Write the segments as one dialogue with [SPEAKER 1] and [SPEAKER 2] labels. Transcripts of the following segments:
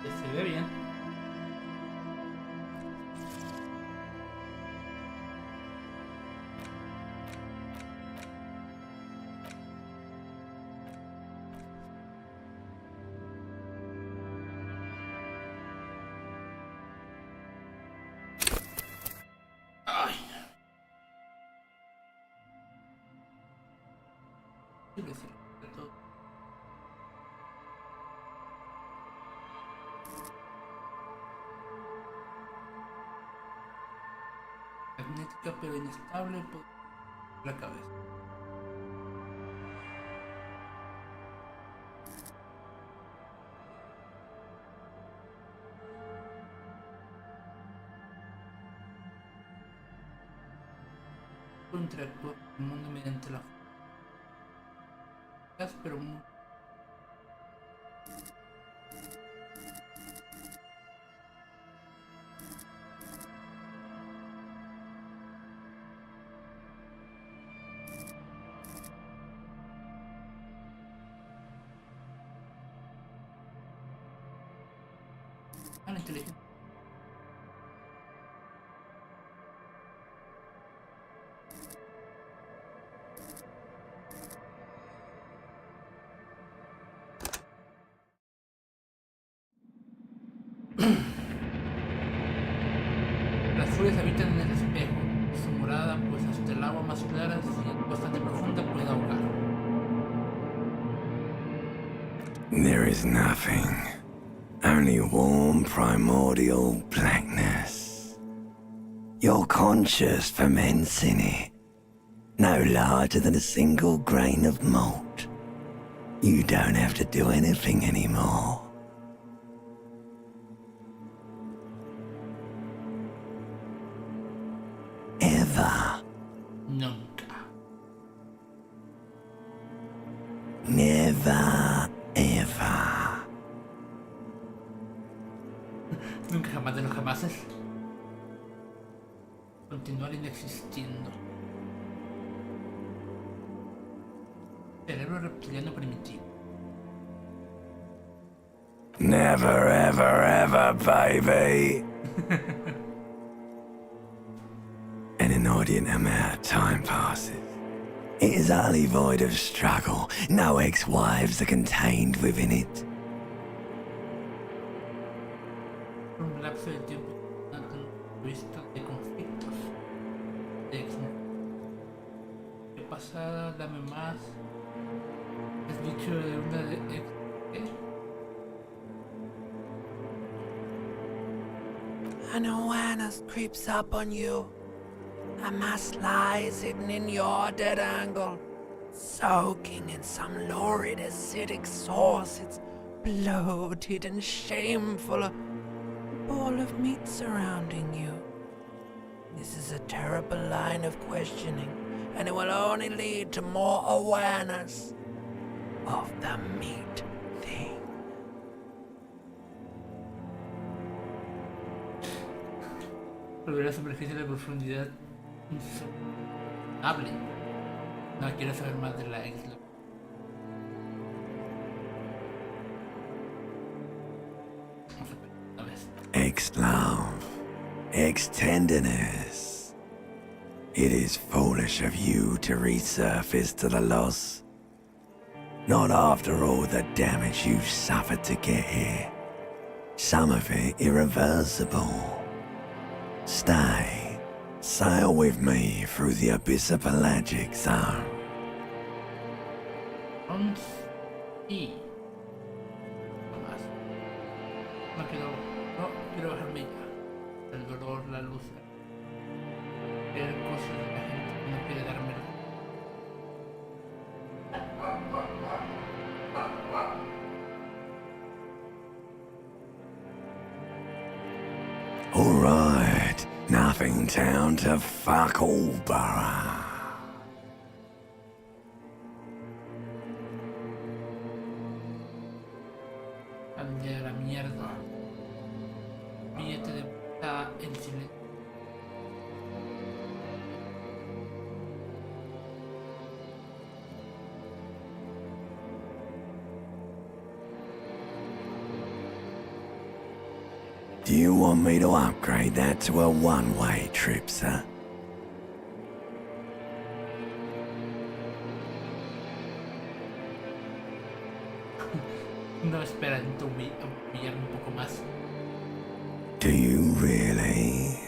[SPEAKER 1] Se ve bien. Ay. Sí, que sí, todo. Magnética pero inestable por la cabeza. Interactúa con el mundo mediante la fuerza, pero muy inteligente. Las furias habitan en el espejo, su morada pues hasta el agua más clara, si es bastante profunda, puede ahogar.
[SPEAKER 2] There is nothing. Only warm primordial blackness. Your conscious ferments in it. No larger than a single grain of malt. You don't have to do anything anymore. Ever.
[SPEAKER 1] Nunca.
[SPEAKER 2] Never, ever.
[SPEAKER 1] Nunca jamás de los jamases. Continuar inexistiendo. Cerebro reptiliano primitivo.
[SPEAKER 2] Never, ever, ever, baby. An inordinate amount of time passes. It is utterly void of struggle. No ex-wives are contained within it.
[SPEAKER 1] Un lapso de tiempo visto de conflictos. De ex. ¿Qué pasa? Dame más. Es dicho de una de ex. ¿Qué?
[SPEAKER 3] An awareness creeps up on you. A mass lies hidden in your dead angle, soaking in some lurid acidic sauce. It's bloated and shameful, a ball of meat surrounding you. This is a terrible line of questioning, and it will only lead to more awareness of the meat thing.
[SPEAKER 1] Volver a la superficie de la profundidad insondable. No quiero saber más de la isla. Vamos a ver una vez.
[SPEAKER 2] Ex-love, ex-tenderness. It is foolish of you to resurface to the loss. Not after all the damage you've suffered to get here. Some of it irreversible. Stay. Sail with me through the abyss of pelagic zone.
[SPEAKER 1] Y no más. No quiero bajarme ya. El dolor, la luz. Ver cosas de la gente que no quiere darme.
[SPEAKER 2] Alright, nothing town to fuck all borough.
[SPEAKER 1] A la mierda. Billete de puta en silencio.
[SPEAKER 2] Do you want me to upgrade that to a one-way trip, sir?
[SPEAKER 1] No esperan tu humillarme un poco más.
[SPEAKER 2] Do you really?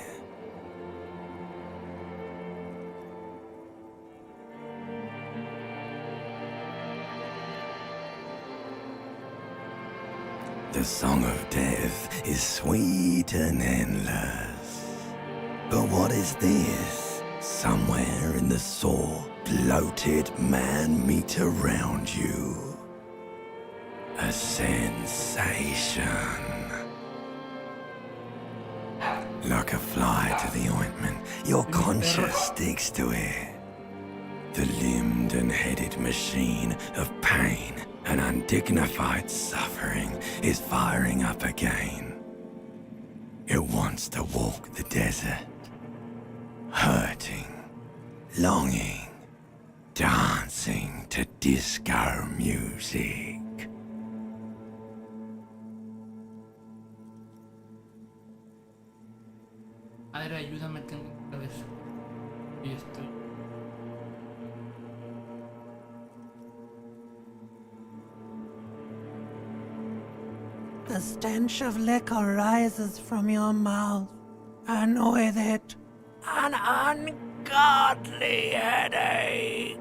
[SPEAKER 2] The song of death is sweet and endless. But what is this? Somewhere in the sore, bloated man meet around you. A sensation. Like a fly to the ointment, your conscience sticks to it. The limbed and headed machine of pain and undignified suffering is firing up again. It wants to walk the desert, hurting, longing, dancing to disco music.
[SPEAKER 1] Madre, ayúdame, tengo la cabeza. Y estoy.
[SPEAKER 3] The stench of liquor rises from your mouth, and with it, an ungodly headache.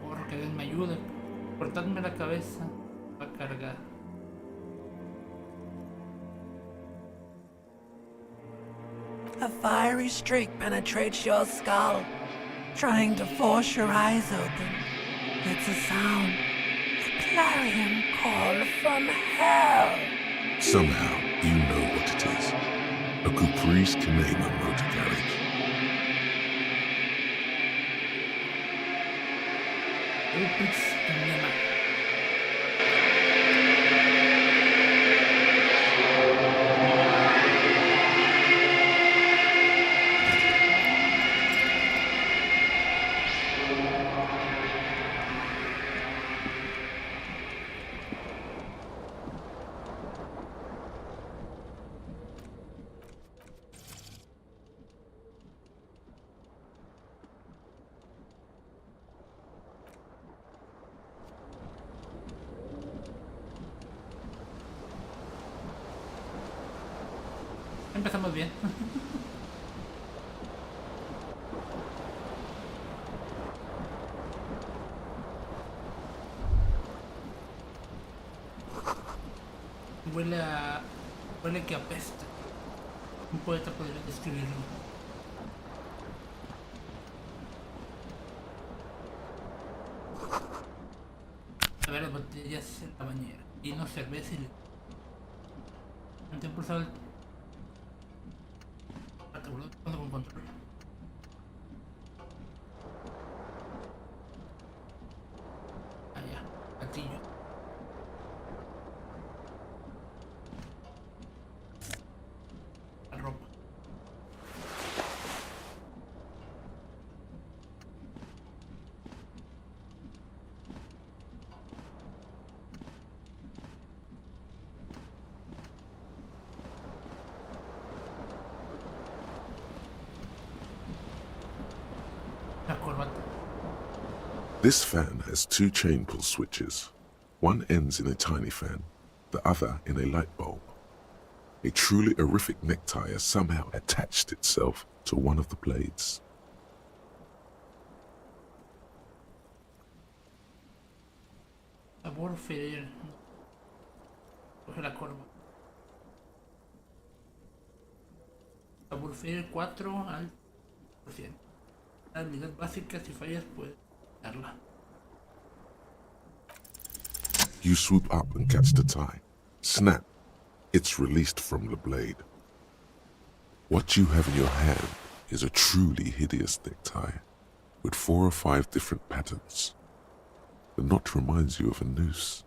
[SPEAKER 1] Porro, que alguien me ayude. Cortadme la cabeza. Va a cargar.
[SPEAKER 3] A fiery streak penetrates your skull, trying to force your eyes open. It's a sound, a clarion call from hell.
[SPEAKER 4] Somehow, you know what it is. A Caprice Kinema motor carriage.
[SPEAKER 1] Ups, Kinema. Empezamos bien. Huele que apesta. Un poeta podría describirlo. A ver las botellas en la bañera. Vino, cerveza y ante impulsado el con control. Allá, gatillo. La ropa. La corbata.
[SPEAKER 4] This fan has two chain pull switches. One ends in a tiny fan, the other in a light bulb. A truly horrific necktie has somehow attached itself to one of the blades.
[SPEAKER 1] Sabor ferir. Coge la corva. Sabor ferir 4 al %. Habilidad básica, si fallas puedes darla.
[SPEAKER 4] You swoop up and catch the tie. Snap. It's released from the blade. What you have in your hand is a truly hideous necktie with 4 or 5 different patterns. The knot reminds you of a noose.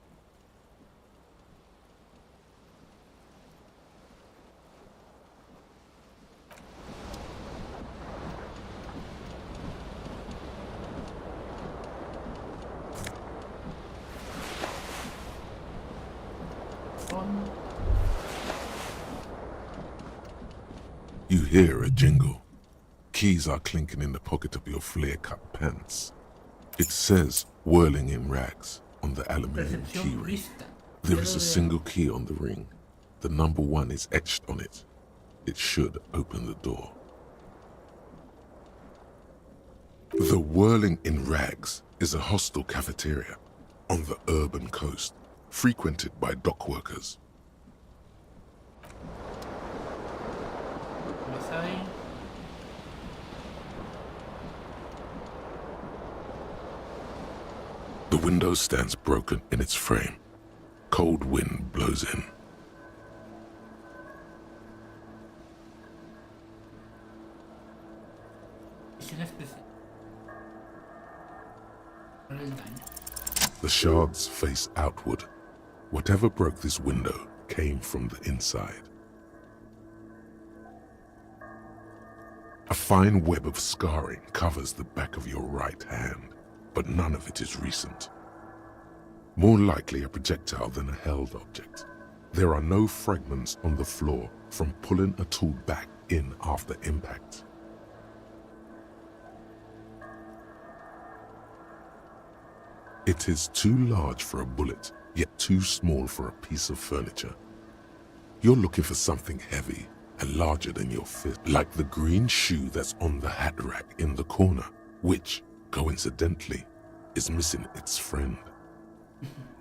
[SPEAKER 4] hear a jingle. Keys are clinking in the pocket of your flare-cut pants. It says whirling in rags on the aluminium key
[SPEAKER 1] Percepción
[SPEAKER 4] ring.
[SPEAKER 1] vista.
[SPEAKER 4] There is a
[SPEAKER 1] Dedo de-
[SPEAKER 4] single key on the ring. The number 1 is etched on it. It should open the door. The Whirling in Rags is a hostel cafeteria on the urban coast, frequented by dock workers.
[SPEAKER 1] Vas ahí.
[SPEAKER 4] The window stands broken in its frame. Cold wind blows in.
[SPEAKER 1] Misión especial. Para el daño.
[SPEAKER 4] The shards face outward. Whatever broke this window came from the inside. A fine web of scarring covers the back of your right hand, but none of it is recent. More likely a projectile than a held object. There are no fragments on the floor from pulling a tool back in after impact. It is too large for a bullet, yet too small for a piece of furniture. You're looking for something heavy and larger than your fist, like the green shoe that's on the hat rack in the corner, which, coincidentally, is missing its friend.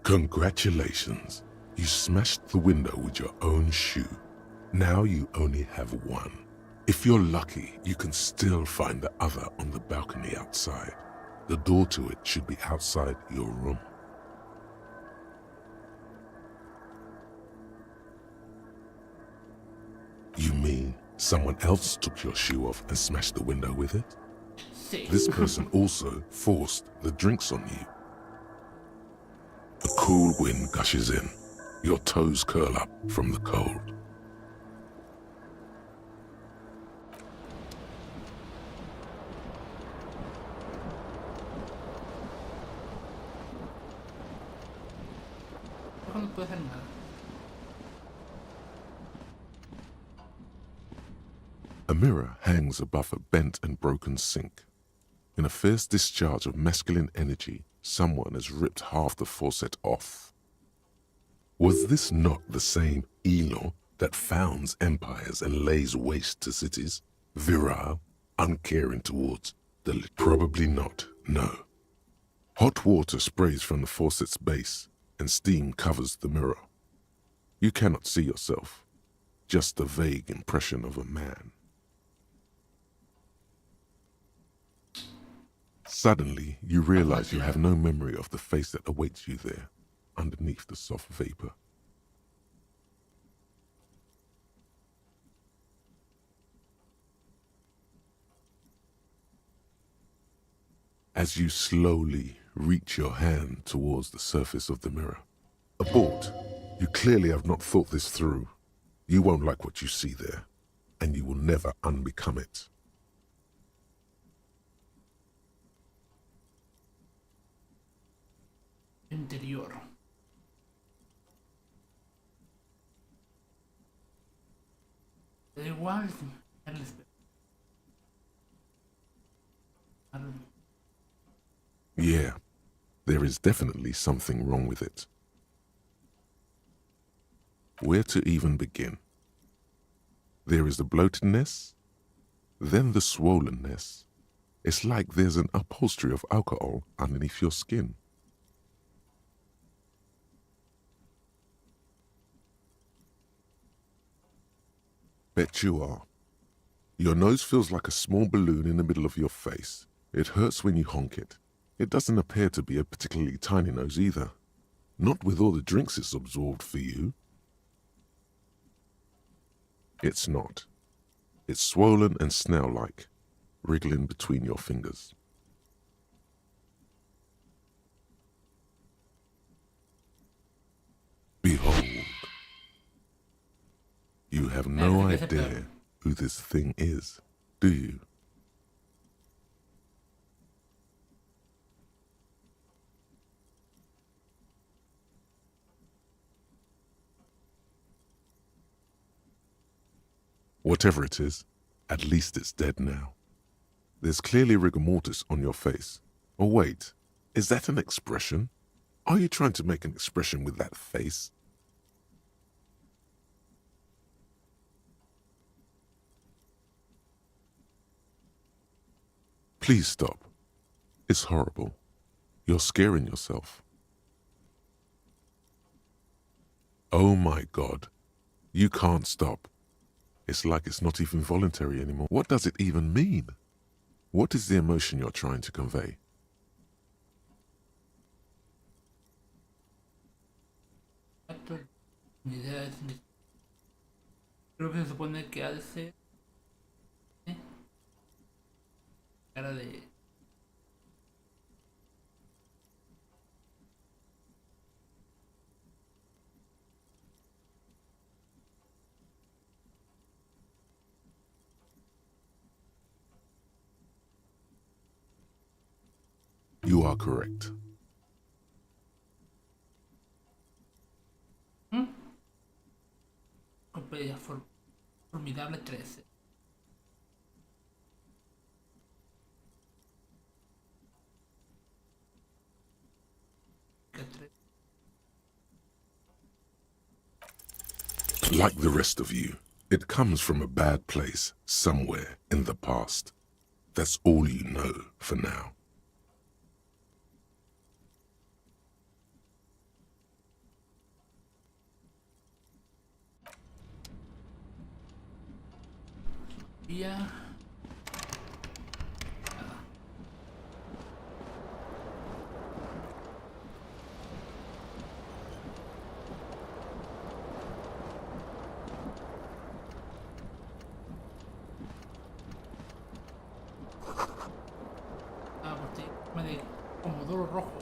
[SPEAKER 4] Congratulations, you smashed the window with your own shoe. Now you only have one. If you're lucky, you can still find the other on the balcony outside. The door to it should be outside your room. You mean someone else took your shoe off and smashed the window with it?
[SPEAKER 1] Sí.
[SPEAKER 4] This person also forced the drinks on you. A cool wind gushes in. Your toes curl up from the cold.
[SPEAKER 1] No puedo hacer nada.
[SPEAKER 4] A mirror hangs above a bent and broken sink. In a fierce discharge of masculine energy, someone has ripped half the faucet off. Was this not the same Elon that founds empires and lays waste to cities? Virile, uncaring towards the Probably not, no. Hot water sprays from the faucet's base, and steam covers the mirror. You cannot see yourself, just a vague impression of a man. Suddenly, you realize you have no memory of the face that awaits you there, underneath the soft vapor. As you slowly reach your hand towards the surface of the mirror. Abort. You clearly have not thought this through. You won't like what you see there, and you will never unbecome it.
[SPEAKER 1] Interior. Da igual. El espe- al-
[SPEAKER 4] Yeah, there is definitely something wrong with it. Where to even begin? There is the bloatedness, then the swollenness. It's like there's an upholstery of alcohol underneath your skin. Bet you are. Your nose feels like a small balloon in the middle of your face. It hurts when you honk it. It doesn't appear to be a particularly tiny nose either. Not with all the drinks it's absorbed for you. It's not. It's swollen and snail-like, wriggling between your fingers. Behold. You have no idea who this thing is, do you? Whatever it is, At least it's dead now. There's clearly rigor mortis on your face. Oh wait, is that an expression? Are you trying to make an expression with that face? Please stop. It's horrible. You're scaring yourself. Oh my God. You can't stop. It's like it's not even voluntary anymore. What does it even mean? What is the emotion you're trying to convey?
[SPEAKER 1] Ni idea es creo que se supone que ha de ser cara de
[SPEAKER 4] You are correct.
[SPEAKER 1] Copedia formidable 13.
[SPEAKER 4] Like the rest of you, it comes from a bad place somewhere in the past. That's all you know for now.
[SPEAKER 1] Ya. Botella de pomodoro rojo.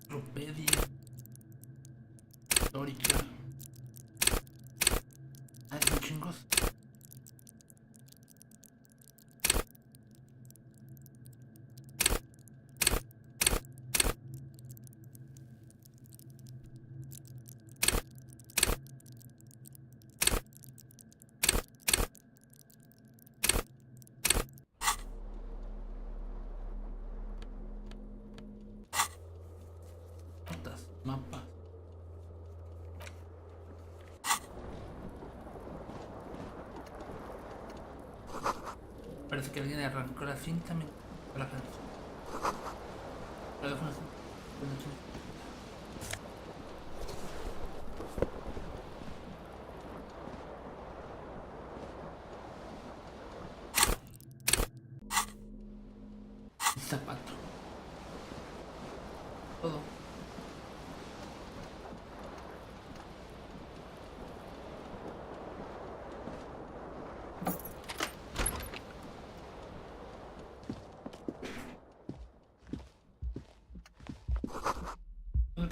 [SPEAKER 1] Copedia histórica. Son chingos. Notas, mapas. Parece que alguien arrancó la cinta mientras la canción. Pero fue una cinta. Un zapato. Todo.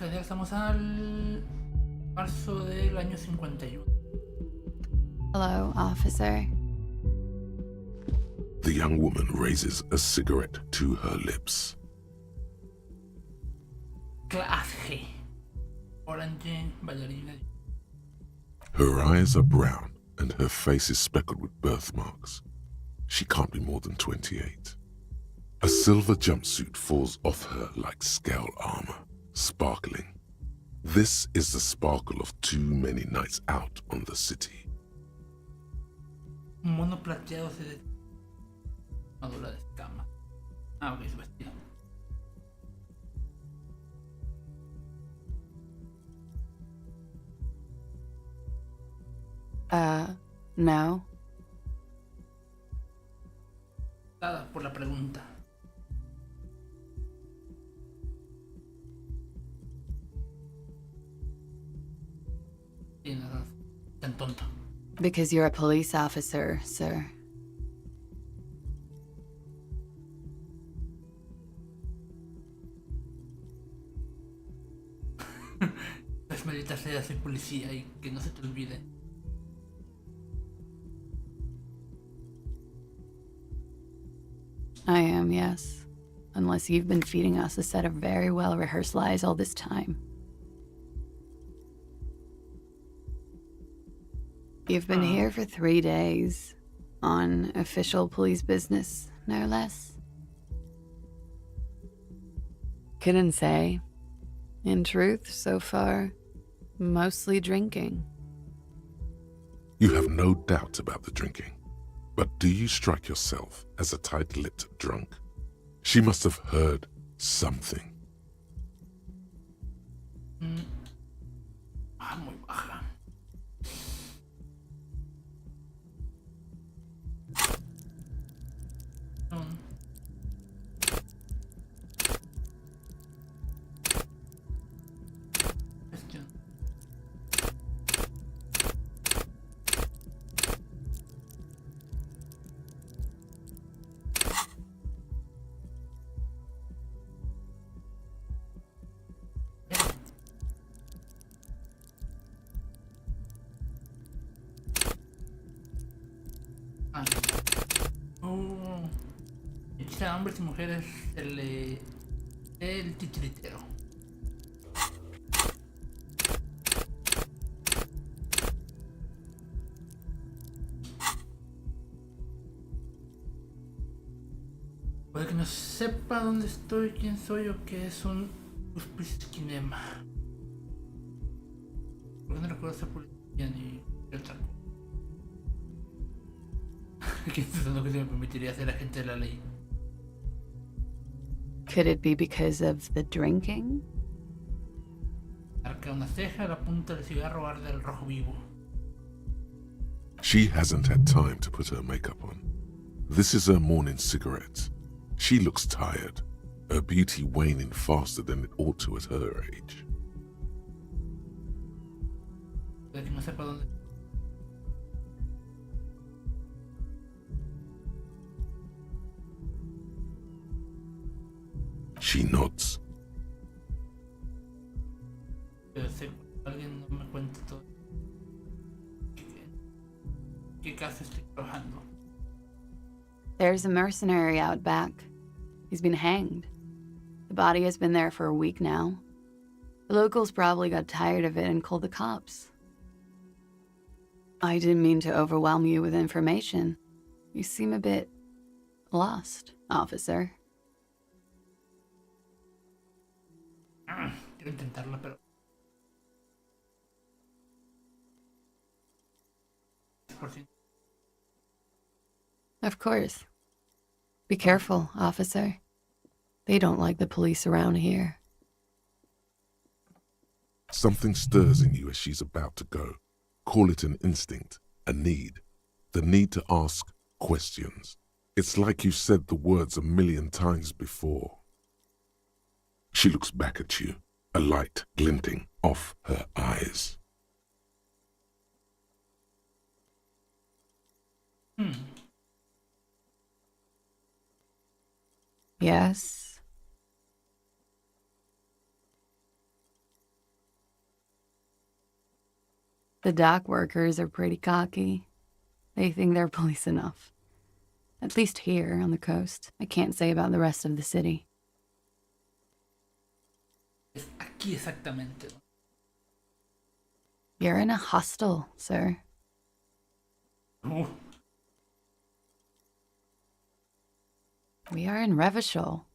[SPEAKER 1] Ya estamos al marzo del año 51.
[SPEAKER 5] Hello, officer.
[SPEAKER 4] The young woman raises a cigarette to her lips.
[SPEAKER 1] Clase G. Orange, bailarina.
[SPEAKER 4] Her eyes are brown and her face is speckled with birthmarks. She can't be more than 28. A silver jumpsuit falls off her like scale armor, sparkling. This is the sparkle of too many nights out on the city.
[SPEAKER 1] Un mono plateado se armadura de escamas. Ah, ok, su vestido.
[SPEAKER 5] No.
[SPEAKER 1] Dada por la pregunta. Tienes razón. Tan tonto.
[SPEAKER 5] Because you're a police officer, sir.
[SPEAKER 1] maldita sea, soy policía y que no se te olvide.
[SPEAKER 5] I am, yes. Unless you've been feeding us a set of very well-rehearsed lies all this time. You've been here for 3 days. On official police business, no less. Couldn't say. In truth, so far, mostly drinking.
[SPEAKER 4] You have no doubt about the drinking. But do you strike yourself as a tight-lipped drunk? She must have heard something.
[SPEAKER 1] Muy baja. Cuestión. A hombres y mujeres el titiritero. Puede que no sepa dónde estoy, quién soy o qué es un esquinema. Porque no recuerdo ser policía ni otra cosa. ¿Qué es eso que se me permitiría ser agente de la ley?
[SPEAKER 5] Could it be because of the drinking?
[SPEAKER 1] Arca una ceja, la punta del cigarro arde el rojo vivo.
[SPEAKER 4] She hasn't had time to put her makeup on. This is her morning cigarette. She looks tired, her beauty waning faster than it ought to at her age.
[SPEAKER 1] Puede que no sepa dónde.
[SPEAKER 4] She nods.
[SPEAKER 1] Pero sé que alguien no me cuente todo. ¿Qué casa estoy trabajando?
[SPEAKER 5] There's a mercenary out back. He's been hanged. The body has been there for a week now. The locals probably got tired of it and called the cops. I didn't mean to overwhelm you with information. You seem a bit lost, officer.
[SPEAKER 1] Quiero intentarlo, pero...
[SPEAKER 5] Of course. Be careful, officer. They don't like the police around here.
[SPEAKER 4] Something stirs in you as she's about to go. Call it an instinct, a need. The need to ask questions. It's like you said the words 1,000,000 times before. She looks back at you, a light glinting off her eyes.
[SPEAKER 5] Yes? The dock workers are pretty cocky. They think they're police enough. At least here on the coast. I can't say about the rest of the city.
[SPEAKER 1] Es aquí exactamente.
[SPEAKER 5] You're in a hostel, sir. We are in Revachol.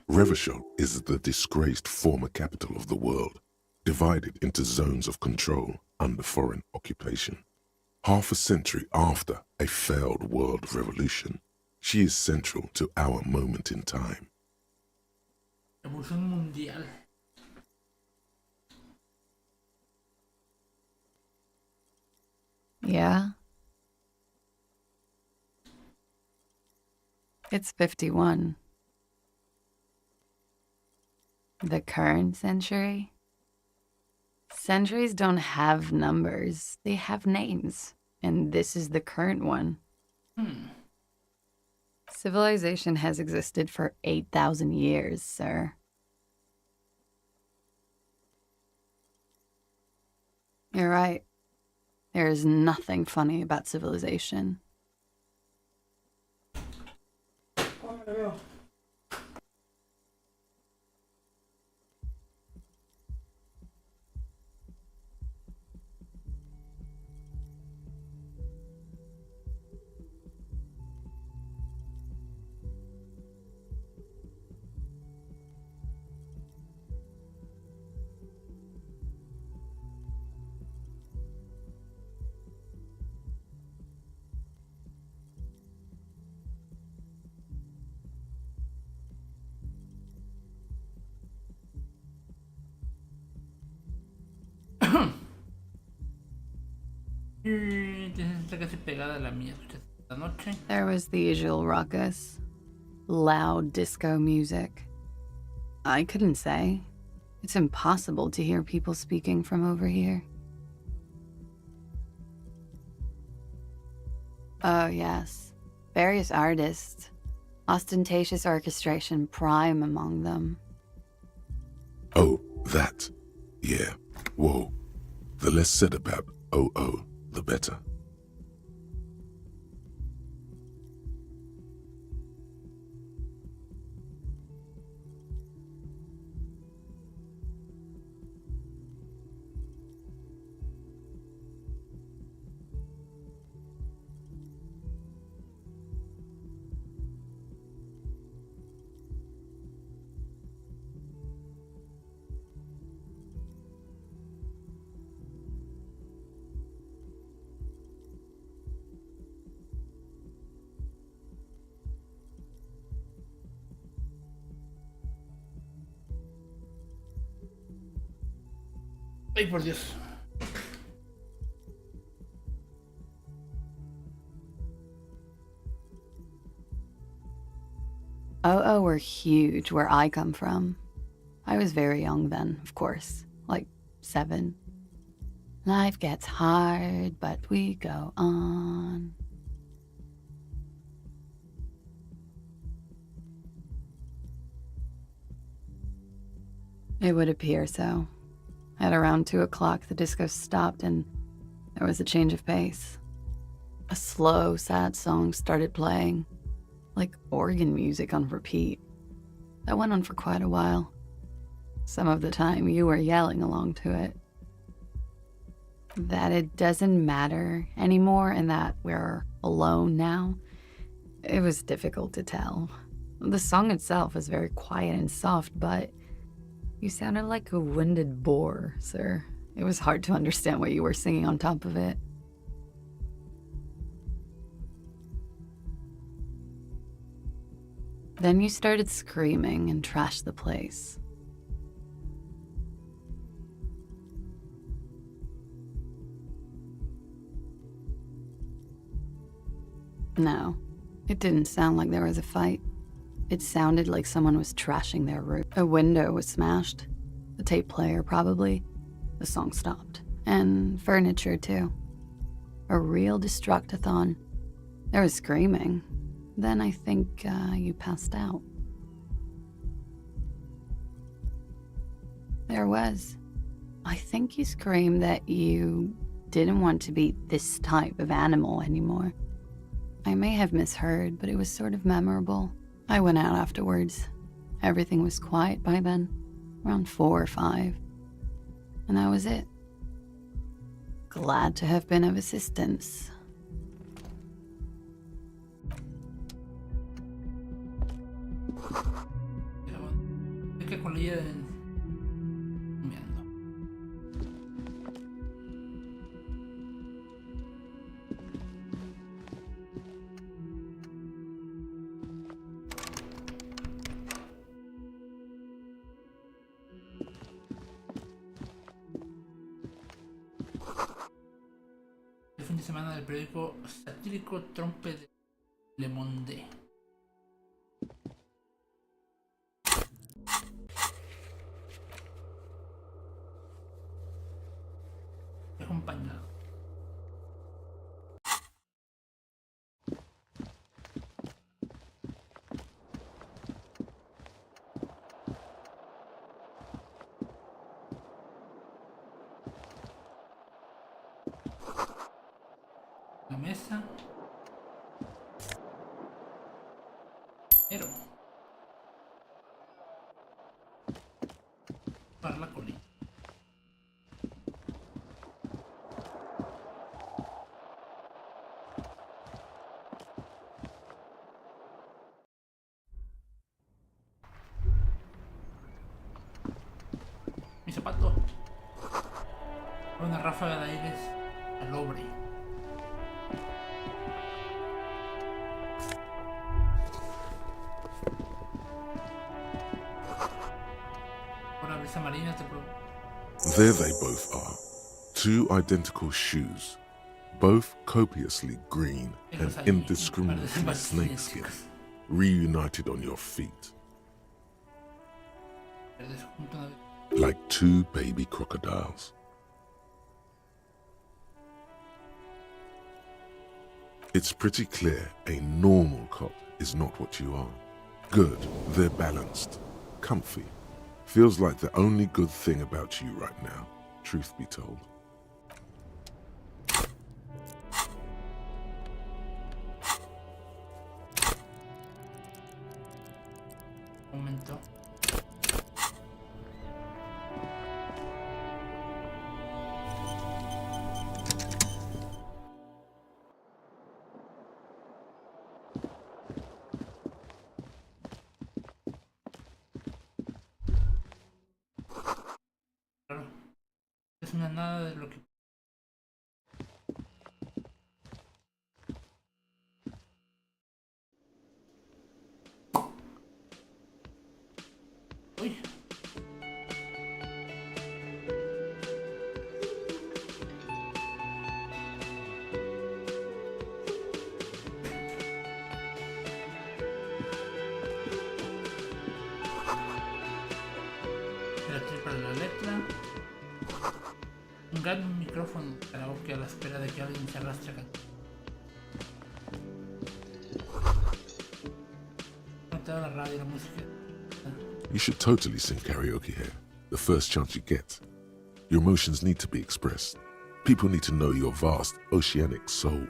[SPEAKER 4] Revachol is the disgraced former capital of the world, divided into zones of control under foreign occupation. Half a century after a failed world revolution, she is central to our moment in time.
[SPEAKER 1] Revolución mundial.
[SPEAKER 5] Yeah? It's 51. The current century? Centuries don't have numbers. They have names. And this is the current one. Civilization has existed for 8,000 years, sir. You're right. There is nothing funny about civilization.
[SPEAKER 1] Está casi pegada a la mía esta noche.
[SPEAKER 5] There was the usual ruckus. Loud disco music. I couldn't say. It's impossible to hear people speaking from over here. Oh, yes. Various artists. Ostentatious orchestration prime among them.
[SPEAKER 4] Oh, that. Yeah. Whoa. The less said about OO, the better.
[SPEAKER 1] Ay, por Dios.
[SPEAKER 5] OO were huge where I come from. I was very young then, of course, like 7. Life gets hard, but we go on. It would appear so. At around 2 o'clock, the disco stopped and there was a change of pace. A slow, sad song started playing, like organ music on repeat. That went on for quite a while. Some of the time, you were yelling along to it. That it doesn't matter anymore and that we're alone now, it was difficult to tell. The song itself was very quiet and soft, but you sounded like a winded boar, sir. It was hard to understand what you were singing on top of it. Then you started screaming and trashed the place. No, it didn't sound like there was a fight. It sounded like someone was trashing their roof. A window was smashed. The tape player, probably. The song stopped. And furniture, too. A real destructathon. There was screaming. Then I think you passed out. There was. I think you screamed that you didn't want to be this type of animal anymore. I may have misheard, but it was sort of memorable. I went out afterwards. Everything was quiet by then, around 4 or 5. And that was it. Glad to have been of assistance.
[SPEAKER 1] Es que con ella cambiando. El fin de semana del periódico satírico Trompe de Le Monde. Acompañado. La mesa. Pero. Para la colina. Mi zapato. Una ráfaga de aires alobre. Una brisa marina te pro.
[SPEAKER 4] There they both are. Two identical shoes, both copiously green and indiscriminately snakeskin, reunited on your feet. Like two baby crocodiles. It's pretty clear a normal cop is not what you are. Good, they're balanced, comfy. Feels like the only good thing about you right now, truth be told.
[SPEAKER 1] Momento. Claro. Es una nada de lo que. Uy. Espérate para la letra. Un gran micrófono karaoke a la espera de que alguien se arrastre acá. No te da la radio y la música.
[SPEAKER 4] You should totally sing karaoke here, the first chance you get. Your emotions need to be expressed. People need to know your vast, oceanic soul.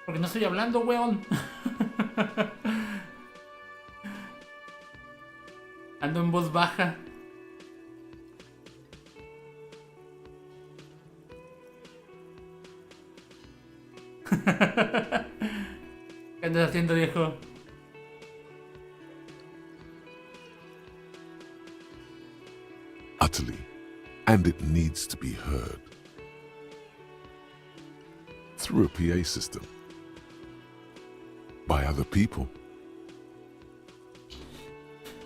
[SPEAKER 1] Porque no estoy hablando, weón. Ando en voz baja. ¿Qué andas haciendo, viejo?
[SPEAKER 4] Utterly. And it needs to be heard. Through a PA system. By other people.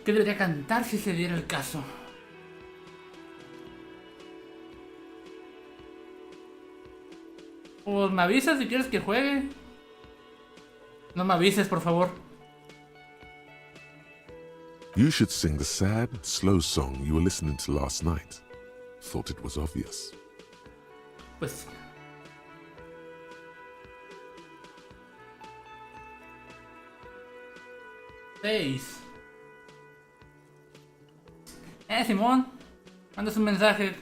[SPEAKER 1] ¿Qué debería cantar si se diera el caso? Pues me avisas si quieres que juegue. No me avises, por favor.
[SPEAKER 4] You should sing the sad, slow song you were listening to last night. Thought it was obvious.
[SPEAKER 1] Pues... Seis. Simón. Mandas un mensaje.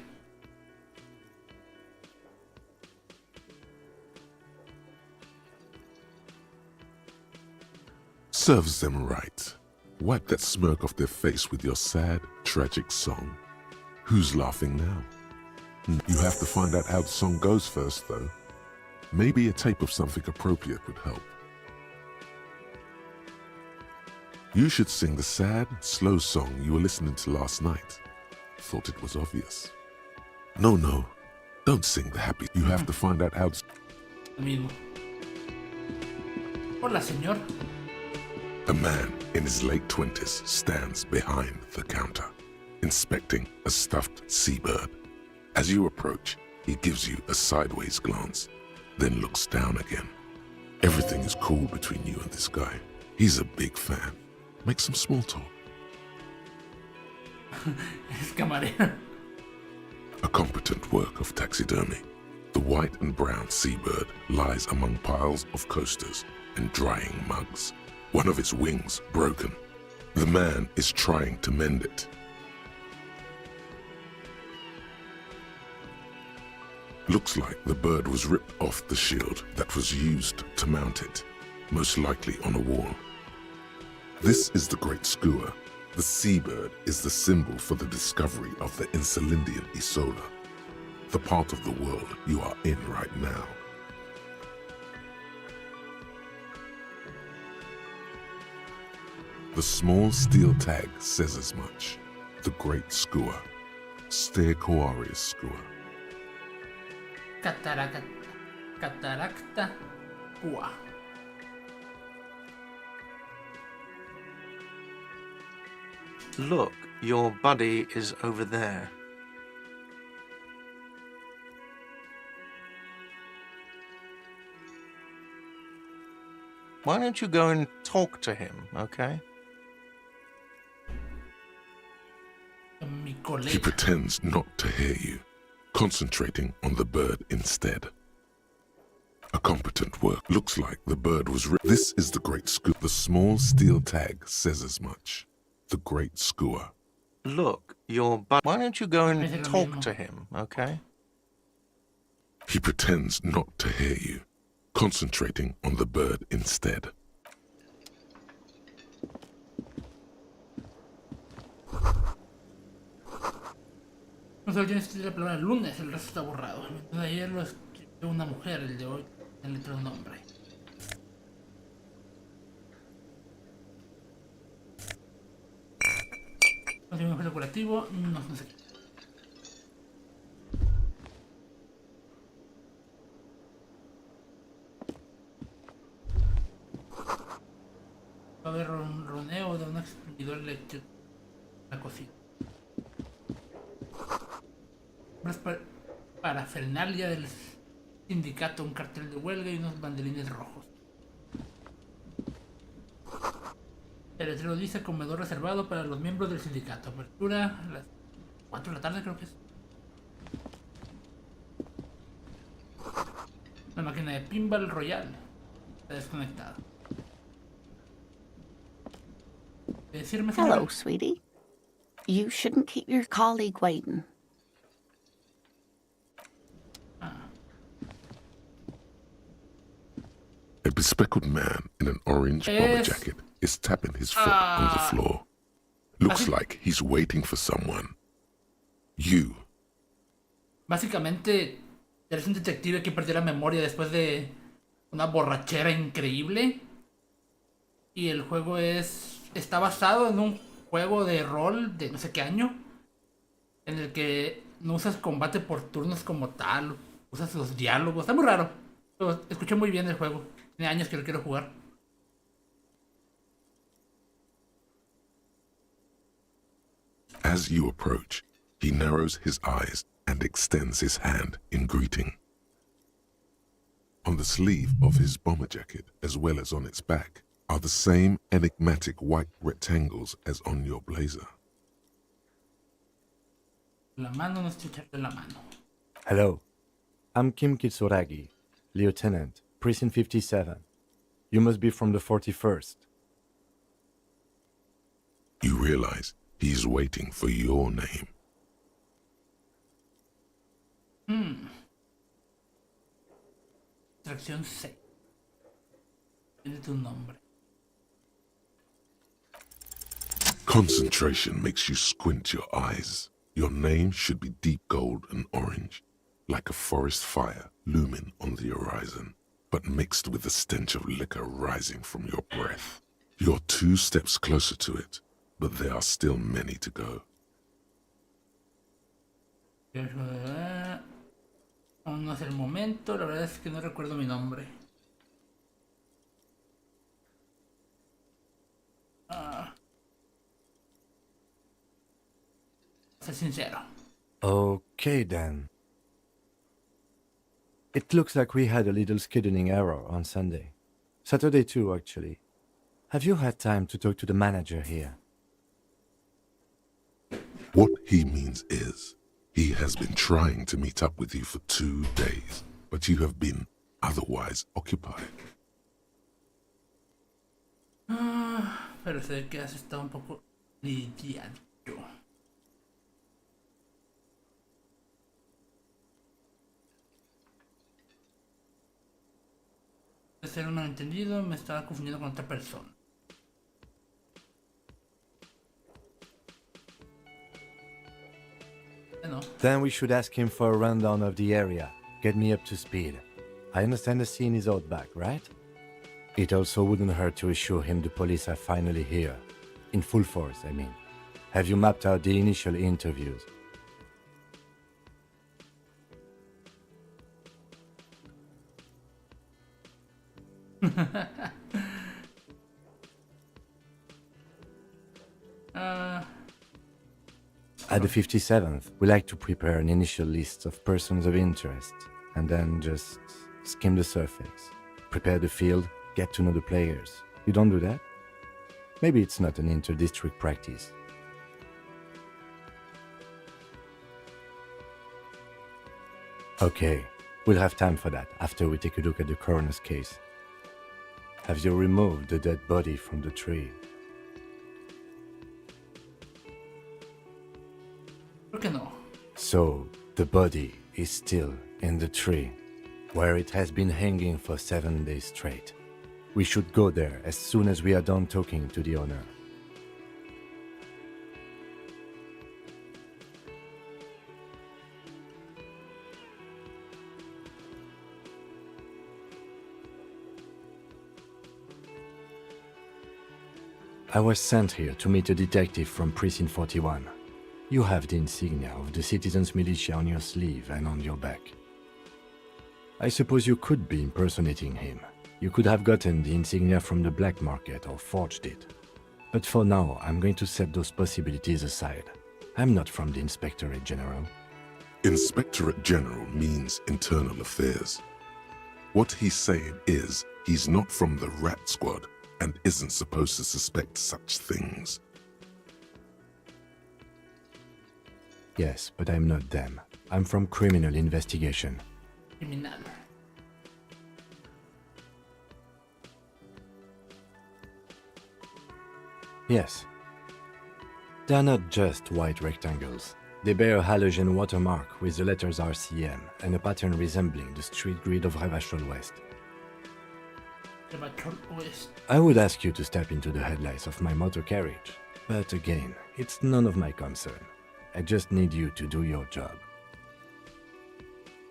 [SPEAKER 4] Serves them right. Wipe that smirk off their face with your sad, tragic song. Who's laughing now? You have to find out how the song goes first, though. Maybe a tape of something appropriate would help. You should sing the sad, slow song you were listening to last night. Thought it was obvious. No, don't sing the happy. You have to find out how.
[SPEAKER 1] Amigo. Hola, señor.
[SPEAKER 4] A man in his late 20s stands behind the counter, inspecting a stuffed seabird. As you approach, he gives you a sideways glance, then looks down again. Everything is cool between you and this guy. He's a big fan. Make some small talk.
[SPEAKER 1] Es camarera.
[SPEAKER 4] A competent work of taxidermy. The white and brown seabird lies among piles of coasters and drying mugs. One of its wings broken. The man is trying to mend it. Looks like the bird was ripped off the shield that was used to mount it, most likely on a wall. This is the Great Skua. The seabird is the symbol for the discovery of the Insulindian Isola, the part of the world you are in right now. The small steel tag says as much. The Great Skua. Stegosaurus Skua.
[SPEAKER 1] Cataracta Pua.
[SPEAKER 6] Look, your buddy is over there. Why don't you go and talk to him, okay?
[SPEAKER 1] Mi
[SPEAKER 4] He
[SPEAKER 1] colega.
[SPEAKER 4] pretends not to hear you, concentrating on the bird instead. A competent work. Looks like the bird was ripped. This is the Great Skua. The small steel tag says as much. The Great Skua.
[SPEAKER 6] Look, your buddy. Why don't you go and
[SPEAKER 1] Parece lo
[SPEAKER 6] talk
[SPEAKER 1] mismo.
[SPEAKER 6] to him, okay?
[SPEAKER 4] He pretends not to hear you, concentrating on the bird instead.
[SPEAKER 1] No solo tienes la palabra lunes, el resto está borrado. El de ayer lo escribió una mujer, el de hoy tiene letra de un hombre. No tiene un objeto curativo, no sé qué. Va a haber un roneo de un exprimidor eléctrico en la cocina. Parafernalia del sindicato, un cartel de huelga y unos banderines rojos. El letrero dice comedor reservado para los miembros del sindicato. Apertura a las 4 de la tarde, creo que es. La máquina de pinball royal está desconectada. Decirme si
[SPEAKER 7] Hello, sweetie. You shouldn't keep your colleague waiting.
[SPEAKER 4] A bespectacled man in an orange bomber
[SPEAKER 1] Es-
[SPEAKER 4] jacket is tapping his foot on the floor. Looks
[SPEAKER 1] Así-
[SPEAKER 4] like he's waiting for someone. You.
[SPEAKER 1] Básicamente, eres un detective que perdió la memoria después de una borrachera increíble. Y el juego está basado en un juego de rol de no sé qué año. En el que no usas combate por turnos como tal. Usas los diálogos. Está muy raro. Pero escuché muy bien el juego. Tiene años que lo quiero jugar.
[SPEAKER 4] As you approach, he narrows his eyes and extends his hand in greeting. On the sleeve of his bomber jacket, as well as on its back, are the same enigmatic white rectangles as on your blazer.
[SPEAKER 1] La mano, no estrecharte la mano.
[SPEAKER 8] Hello. I'm Kim Kitsuragi, Lieutenant, Precinct 57. You must be from the 41st.
[SPEAKER 4] You realize he's waiting for your name.
[SPEAKER 1] Extracción 6. Tiene tu nombre.
[SPEAKER 4] Concentration makes you squint your eyes. Your name should be deep gold and orange, like a forest fire looming on the horizon, but mixed with the stench of liquor rising from your breath. You're 2 steps closer to it, but there are still many to go.
[SPEAKER 1] Aún no es el momento, la verdad es que no recuerdo mi nombre. Ser sincero.
[SPEAKER 8] Okay then. It looks like we had a little scheduling error on Sunday. Saturday too, actually. Have you had time to talk to the manager here?
[SPEAKER 4] What he means is, he has been trying to meet up with you for 2 days, but you have been otherwise occupied.
[SPEAKER 1] pero sé que has estado un poco lidiado. De ser un malentendido, me estaba confundiendo con otra persona. Bueno,
[SPEAKER 8] Then we should ask him for a rundown of the area. Get me up to speed. I understand the scene is out back, right? It also wouldn't hurt to assure him the police are finally here. In full force, I mean. Have you mapped out the initial interviews? At the 57th, we like to prepare an initial list of persons of interest, and then just skim the surface. Prepare the field, get to know the players. You don't do that? Maybe it's not an inter-district practice. Okay, we'll have time for that after we take a look at the coroner's case. Have you removed the dead body from the tree?
[SPEAKER 1] ¿por qué no?
[SPEAKER 8] So, the body is still in the tree, where it has been hanging for 7 days straight. We should go there as soon as we are done talking to the owner. I was sent here to meet a detective from Precinct 41. You have the insignia of the Citizens Militia on your sleeve and on your back. I suppose you could be impersonating him. You could have gotten the insignia from the black market or forged it. But for now, I'm going to set those possibilities aside. I'm not from the Inspectorate General.
[SPEAKER 4] Inspectorate General means internal affairs. What he's saying is he's not from the rat squad and isn't supposed to suspect such things.
[SPEAKER 8] Yes, but I'm not them. I'm from criminal investigation.
[SPEAKER 1] Criminal.
[SPEAKER 8] Yes. They are not just white rectangles. They bear a halogen watermark with the letters RCM and a pattern resembling the street grid of Revachol West.
[SPEAKER 1] Revachol West.
[SPEAKER 8] I would ask you to step into the headlights of my motor carriage, but again, it's none of my concern. I just need you to do your job.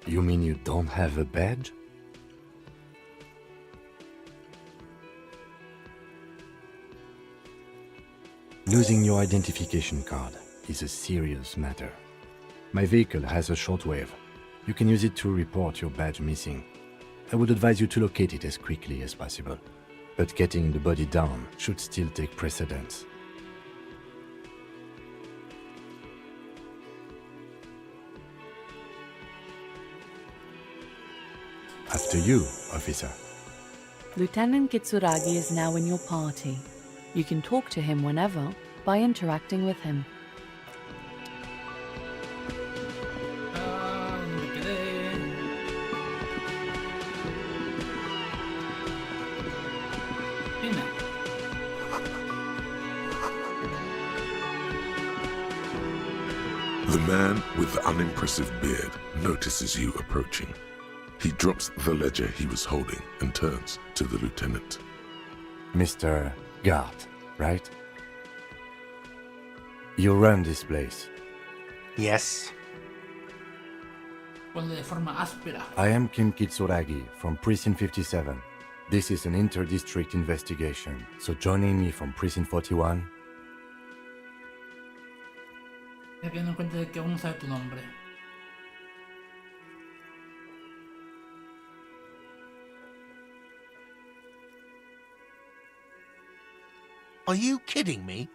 [SPEAKER 8] You mean you don't have a badge? Losing your identification card is a serious matter. My vehicle has a shortwave. You can use it to report your badge missing. I would advise you to locate it as quickly as possible, but getting the body down should still take precedence. After you, officer.
[SPEAKER 9] Lieutenant Kitsuragi is now in your party. You can talk to him whenever by interacting with him.
[SPEAKER 1] Me quedé. Fina.
[SPEAKER 4] The man with the unimpressive beard notices you approaching. He drops the ledger he was holding and turns to the lieutenant.
[SPEAKER 8] Mr. Gart, right? You run this place.
[SPEAKER 6] Yes.
[SPEAKER 1] Ponle de forma áspera.
[SPEAKER 8] I am Kim Kitsuragi from Precinct 57. This is an inter-district investigation, so joining me from Precinct 41...
[SPEAKER 1] Teniendo en cuenta de que aún no sabe tu nombre.
[SPEAKER 6] Are you kidding me?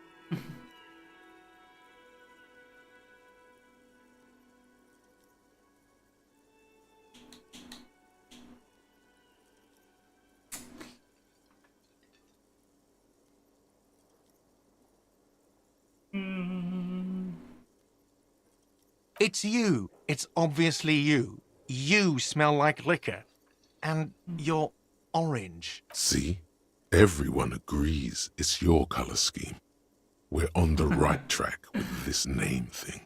[SPEAKER 6] It's you. It's obviously you. You smell like liquor. And you're orange.
[SPEAKER 4] See? Everyone agrees it's your color scheme. We're on the right track with this name thing.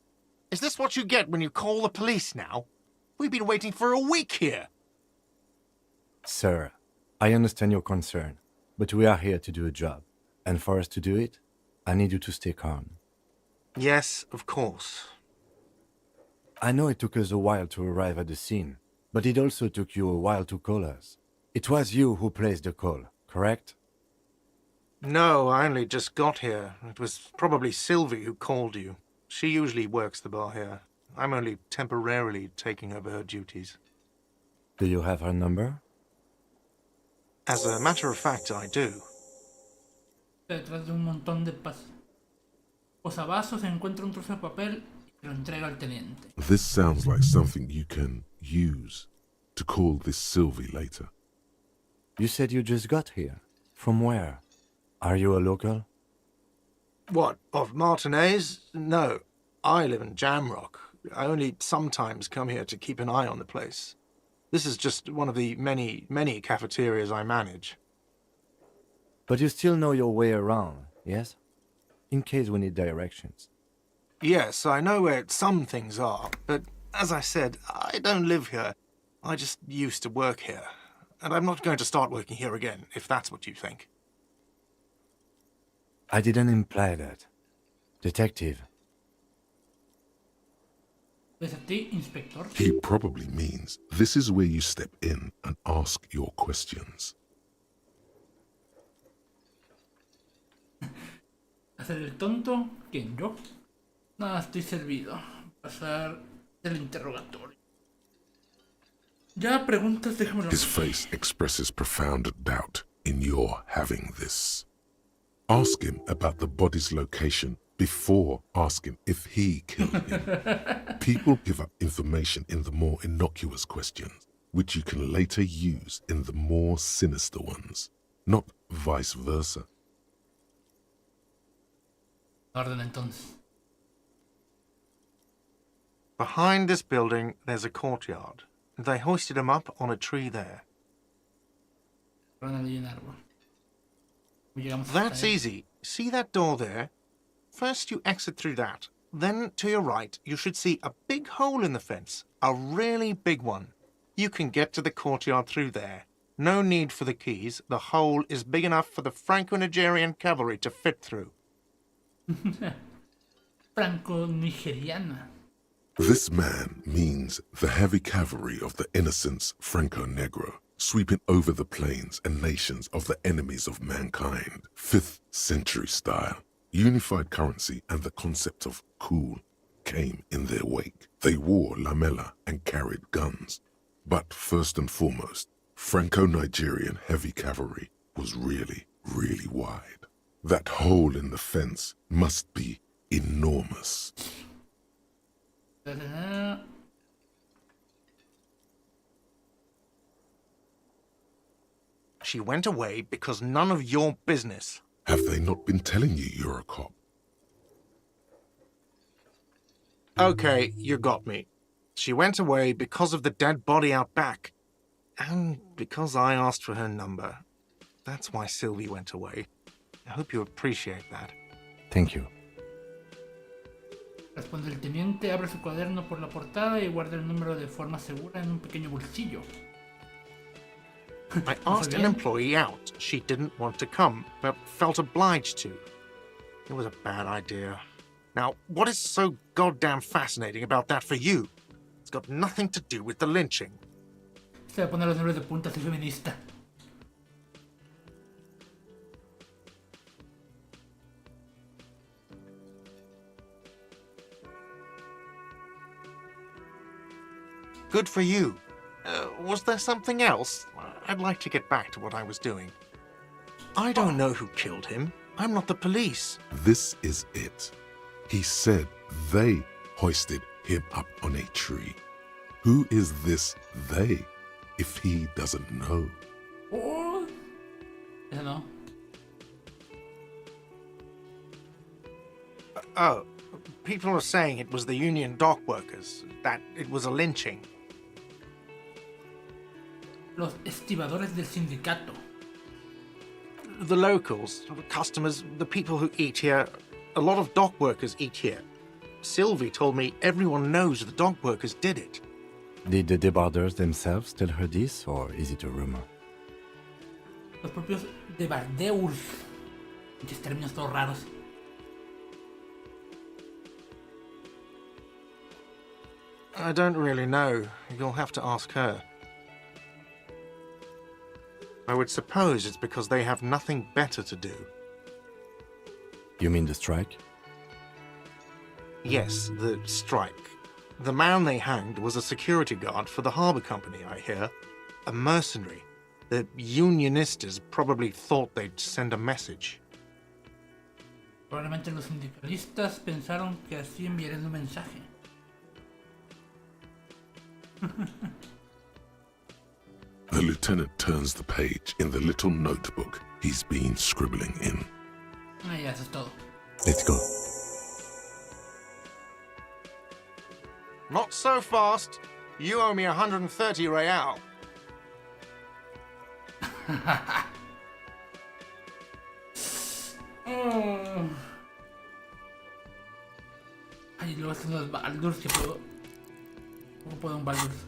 [SPEAKER 6] Is this what you get when you call the police now? We've been waiting for a week here.
[SPEAKER 8] Sir, I understand your concern, but we are here to do a job. And for us to do it, I need you to stay calm.
[SPEAKER 6] Yes, of course.
[SPEAKER 8] I know it took us a while to arrive at the scene, but it also took you a while to call us. It was you who placed the call, correct?
[SPEAKER 6] No, I only just got here. It was probably Sylvie who called you. She usually works the bar here. I'm only temporarily taking over her duties.
[SPEAKER 8] Do you have her number?
[SPEAKER 6] As a matter of fact, I do.
[SPEAKER 1] Detrás de un montón de posavasos se encuentra un trozo de papel y lo entrega al teniente.
[SPEAKER 4] This sounds like something you can use to call this Sylvie later.
[SPEAKER 8] You said you just got here. From where? Are you a local?
[SPEAKER 6] What, of Martinez? No, I live in Jamrock. I only sometimes come here to keep an eye on the place. This is just one of the many, many cafeterias I manage.
[SPEAKER 8] But you still know your way around, yes? In case we need directions.
[SPEAKER 6] Yes, I know where some things are, but as I said, I don't live here. I just used to work here. And I'm not going to start working here again, if that's what you think.
[SPEAKER 8] I didn't imply that. Detective.
[SPEAKER 1] ¿Ves a ti, inspector?
[SPEAKER 4] He probably means this is where you step in and ask your questions.
[SPEAKER 1] ¿Hacer el tonto? ¿Quién, yo? Nada, estoy servido. Pasar el interrogatorio. Ya preguntas, déjamelo.
[SPEAKER 4] His face expresses profound doubt in your having this. Ask him about the body's location before asking if he killed him. People give up information in the more innocuous questions, which you can later use in the more sinister ones, not vice versa.
[SPEAKER 1] Orden entonces.
[SPEAKER 6] Behind this building, there's a courtyard. They hoisted him up on a tree there.
[SPEAKER 1] Orden allí en árbol. Llegamos hasta
[SPEAKER 6] That's
[SPEAKER 1] ahí.
[SPEAKER 6] easy. See that door there? First you exit through that. Then, to your right, you should see a big hole in the fence. A really big one. You can get to the courtyard through there. No need for the keys. The hole is big enough for the Franco-Nigerian cavalry to fit through.
[SPEAKER 1] Franco-nigeriana.
[SPEAKER 4] This man means the heavy cavalry of the innocents Franco-Negro, sweeping over the plains and nations of the enemies of mankind. 5th century style. Unified currency and the concept of cool came in their wake. They wore lamella and carried guns. But first and foremost, Franco-Nigerian heavy cavalry was really, really wide. That hole in the fence must be enormous.
[SPEAKER 6] She went away because none of your business.
[SPEAKER 4] Have they not been telling you you're a cop?
[SPEAKER 6] Okay, you got me. She went away because of the dead body out back. And because I asked for her number. That's why Sylvie went away. I hope you appreciate that.
[SPEAKER 8] Thank you.
[SPEAKER 1] Responde el teniente, abre su cuaderno por la portada y guarda el número de forma segura en un pequeño bolsillo.
[SPEAKER 6] I asked an employee out. She didn't want to come, but felt obliged to. It was a bad idea. Now, what is so goddamn fascinating about that for you? It's got nothing to do with the lynching.
[SPEAKER 1] Se va a poner los nervios de punta, soy feminista.
[SPEAKER 6] Good for you. Was there something else? I'd like to get back to what I was doing. I don't know who killed him. I'm not the police.
[SPEAKER 4] This is it. He said they hoisted him up on a tree. Who is this they, if he doesn't know?
[SPEAKER 1] Oh, ese no.
[SPEAKER 6] Oh, people are saying it was the union dock workers, that it was a lynching.
[SPEAKER 1] Los estibadores del sindicato.
[SPEAKER 6] The locals, the customers, the people who eat here, a lot of dock workers eat here. Sylvie told me everyone knows the dock workers did it.
[SPEAKER 8] Did the debarders themselves tell her this, or is it a rumor?
[SPEAKER 1] Los propios debardeurs. Muchos términos todos raros.
[SPEAKER 6] I don't really know. You'll have to ask her. I would suppose it's because they have nothing better to do.
[SPEAKER 8] You mean the strike?
[SPEAKER 6] Yes, the strike. The man they hanged was a security guard for the harbour company, I hear. A mercenary. The unionistas probably thought they'd send a message.
[SPEAKER 1] Probablemente los sindicalistas pensaron que así enviarían un mensaje.
[SPEAKER 4] The lieutenant turns the page in the little notebook he's been scribbling in.
[SPEAKER 1] Ah, ya, eso es todo.
[SPEAKER 8] Let's go.
[SPEAKER 6] Not so fast. You owe me 130 real.
[SPEAKER 1] Ay, luego están los Baldurs que puedo. ¿Cómo puedo un Baldurs?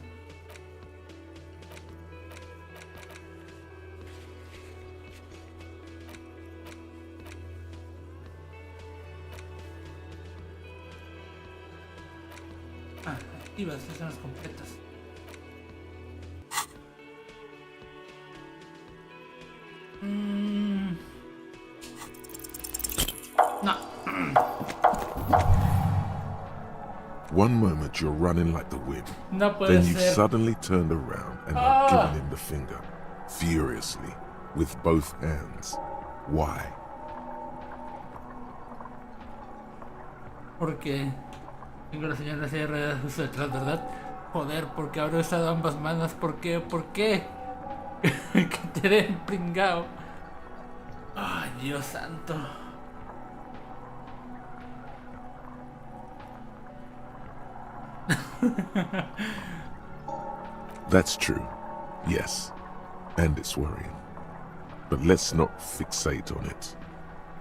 [SPEAKER 1] Ah, activas, estas son las completas. No.
[SPEAKER 4] One moment you're running like the wind.
[SPEAKER 1] No puede
[SPEAKER 4] Then you've
[SPEAKER 1] ser.
[SPEAKER 4] suddenly turned around and have given him the finger, furiously, with both hands. Why?
[SPEAKER 1] Porque tengo la señora CR justo detrás, ¿verdad? Joder, porque habré usado ambas manos. ¿Por qué? ¿Por qué? Que te den pringao. Ay, Dios santo.
[SPEAKER 4] That's true. Yes. And it's worrying. But let's not fixate on it.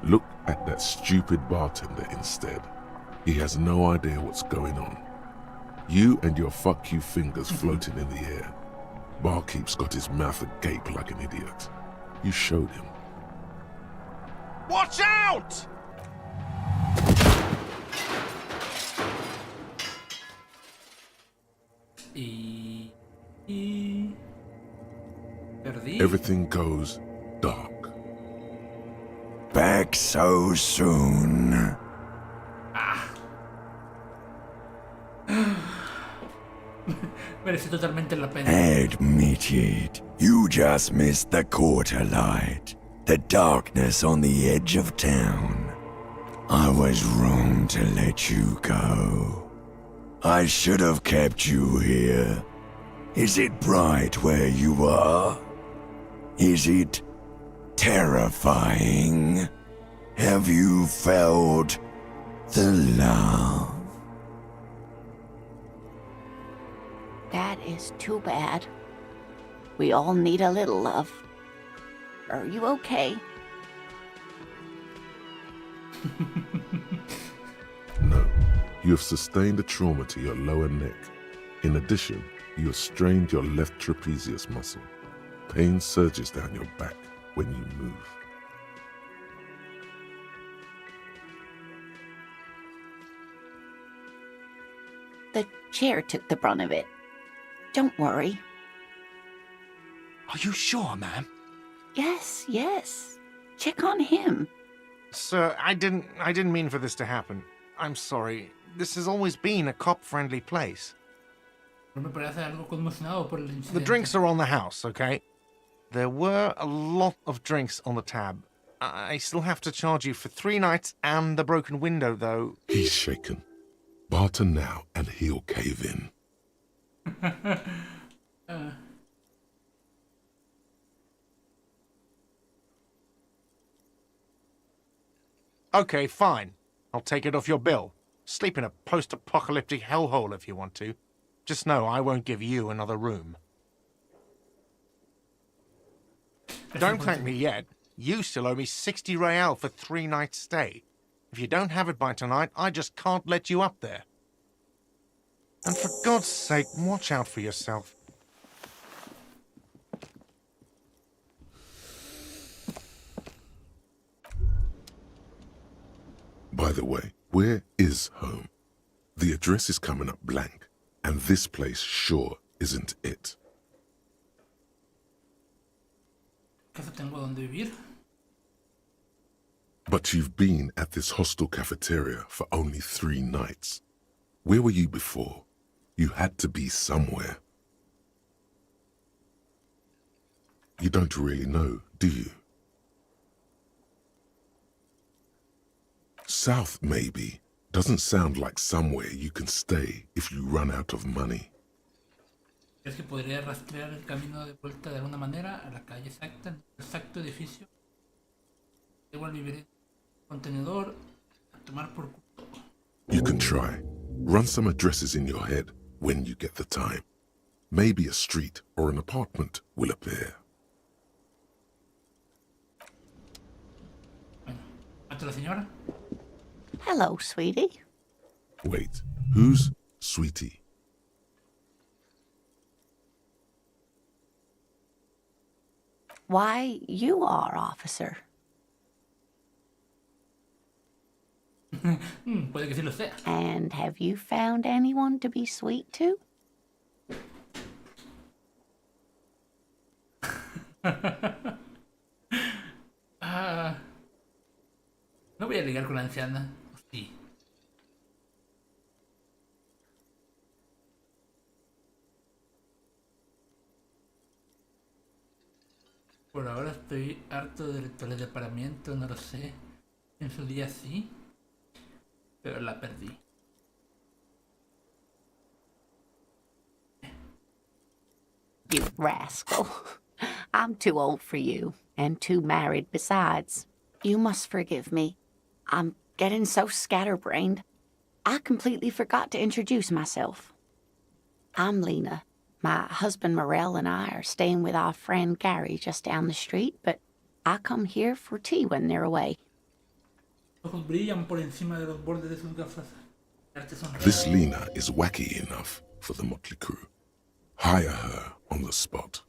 [SPEAKER 4] Look at that stupid bartender instead. He has no idea what's going on. You and your fuck you fingers floating in the air. Barkeep's got his mouth agape like an idiot. You showed him.
[SPEAKER 6] Watch out!
[SPEAKER 1] Perdí.
[SPEAKER 4] Everything goes dark.
[SPEAKER 2] Back so soon.
[SPEAKER 1] Merece totalmente la pena.
[SPEAKER 2] Admit it. You just missed the quarter light. The darkness on the edge of town. I was wrong to let you go. I should have kept you here. Is it bright where you are? Is it terrifying? Have you felt the love?
[SPEAKER 7] That is too bad. We all need a little love. Are you okay?
[SPEAKER 4] No, you have sustained a trauma to your lower neck. In addition, you have strained your left trapezius muscle. Pain surges down your back when you move.
[SPEAKER 7] The chair took the brunt of it. Don't worry.
[SPEAKER 6] Are you sure, ma'am?
[SPEAKER 7] Yes, yes. Check on him.
[SPEAKER 6] Sir, I didn't mean for this to happen. I'm sorry. This has always been a cop-friendly place.
[SPEAKER 1] No me parece algo conmocionado por el
[SPEAKER 6] The
[SPEAKER 1] incidente.
[SPEAKER 6] drinks are on the house, okay? There were a lot of drinks on the tab. I still have to charge you for 3 nights and the broken window, though.
[SPEAKER 4] He's shaken. Barter now and he'll cave in.
[SPEAKER 6] Okay, fine. I'll take it off your bill. Sleep in a post-apocalyptic hellhole if you want to. Just know I won't give you another room. Don't thank me yet. You still owe me 60 real for 3 nights stay. If you don't have it by tonight, I just can't let you up there. And for God's sake, watch out for yourself.
[SPEAKER 4] By the way, where is home? The address is coming up blank, and this place sure isn't it.
[SPEAKER 1] ¿Acaso tengo donde vivir?
[SPEAKER 4] But you've been at this hostel cafeteria for only 3 nights. Where were you before? You had to be somewhere. You don't really know, do you? South, maybe, doesn't sound like somewhere you can stay if you run out of money.
[SPEAKER 1] ¿Crees que podría rastrear el camino de vuelta de alguna manera a la calle exacta, en el exacto edificio? Igual viviré en un contenedor a tomar por culo.
[SPEAKER 4] You can try. Run some addresses in your head when you get the time. Maybe a street or an apartment will appear.
[SPEAKER 1] Bueno, ¿mata la señora?
[SPEAKER 7] Hello, sweetie.
[SPEAKER 4] Wait, who's Sweetie?
[SPEAKER 7] Why, you are, officer.
[SPEAKER 1] Puede que sí lo sea.
[SPEAKER 7] And have you found anyone to be sweet to?
[SPEAKER 1] No voy a ligar con la anciana. Sí. Por ahora estoy harto de rituales de paramiento, no lo sé. En su día sí, pero la perdí.
[SPEAKER 7] You rascal. I'm too old for you, and too married besides. You must forgive me. I'm getting so scatterbrained. I completely forgot to introduce myself. I'm Lena. My husband Morel and I are staying with our friend Gary just down the street, but I come here for tea when they're away.
[SPEAKER 1] Los ojos brillan por encima de los bordes de sus gafas.
[SPEAKER 4] This Lena is wacky enough for the motley crew. Hire her on the spot.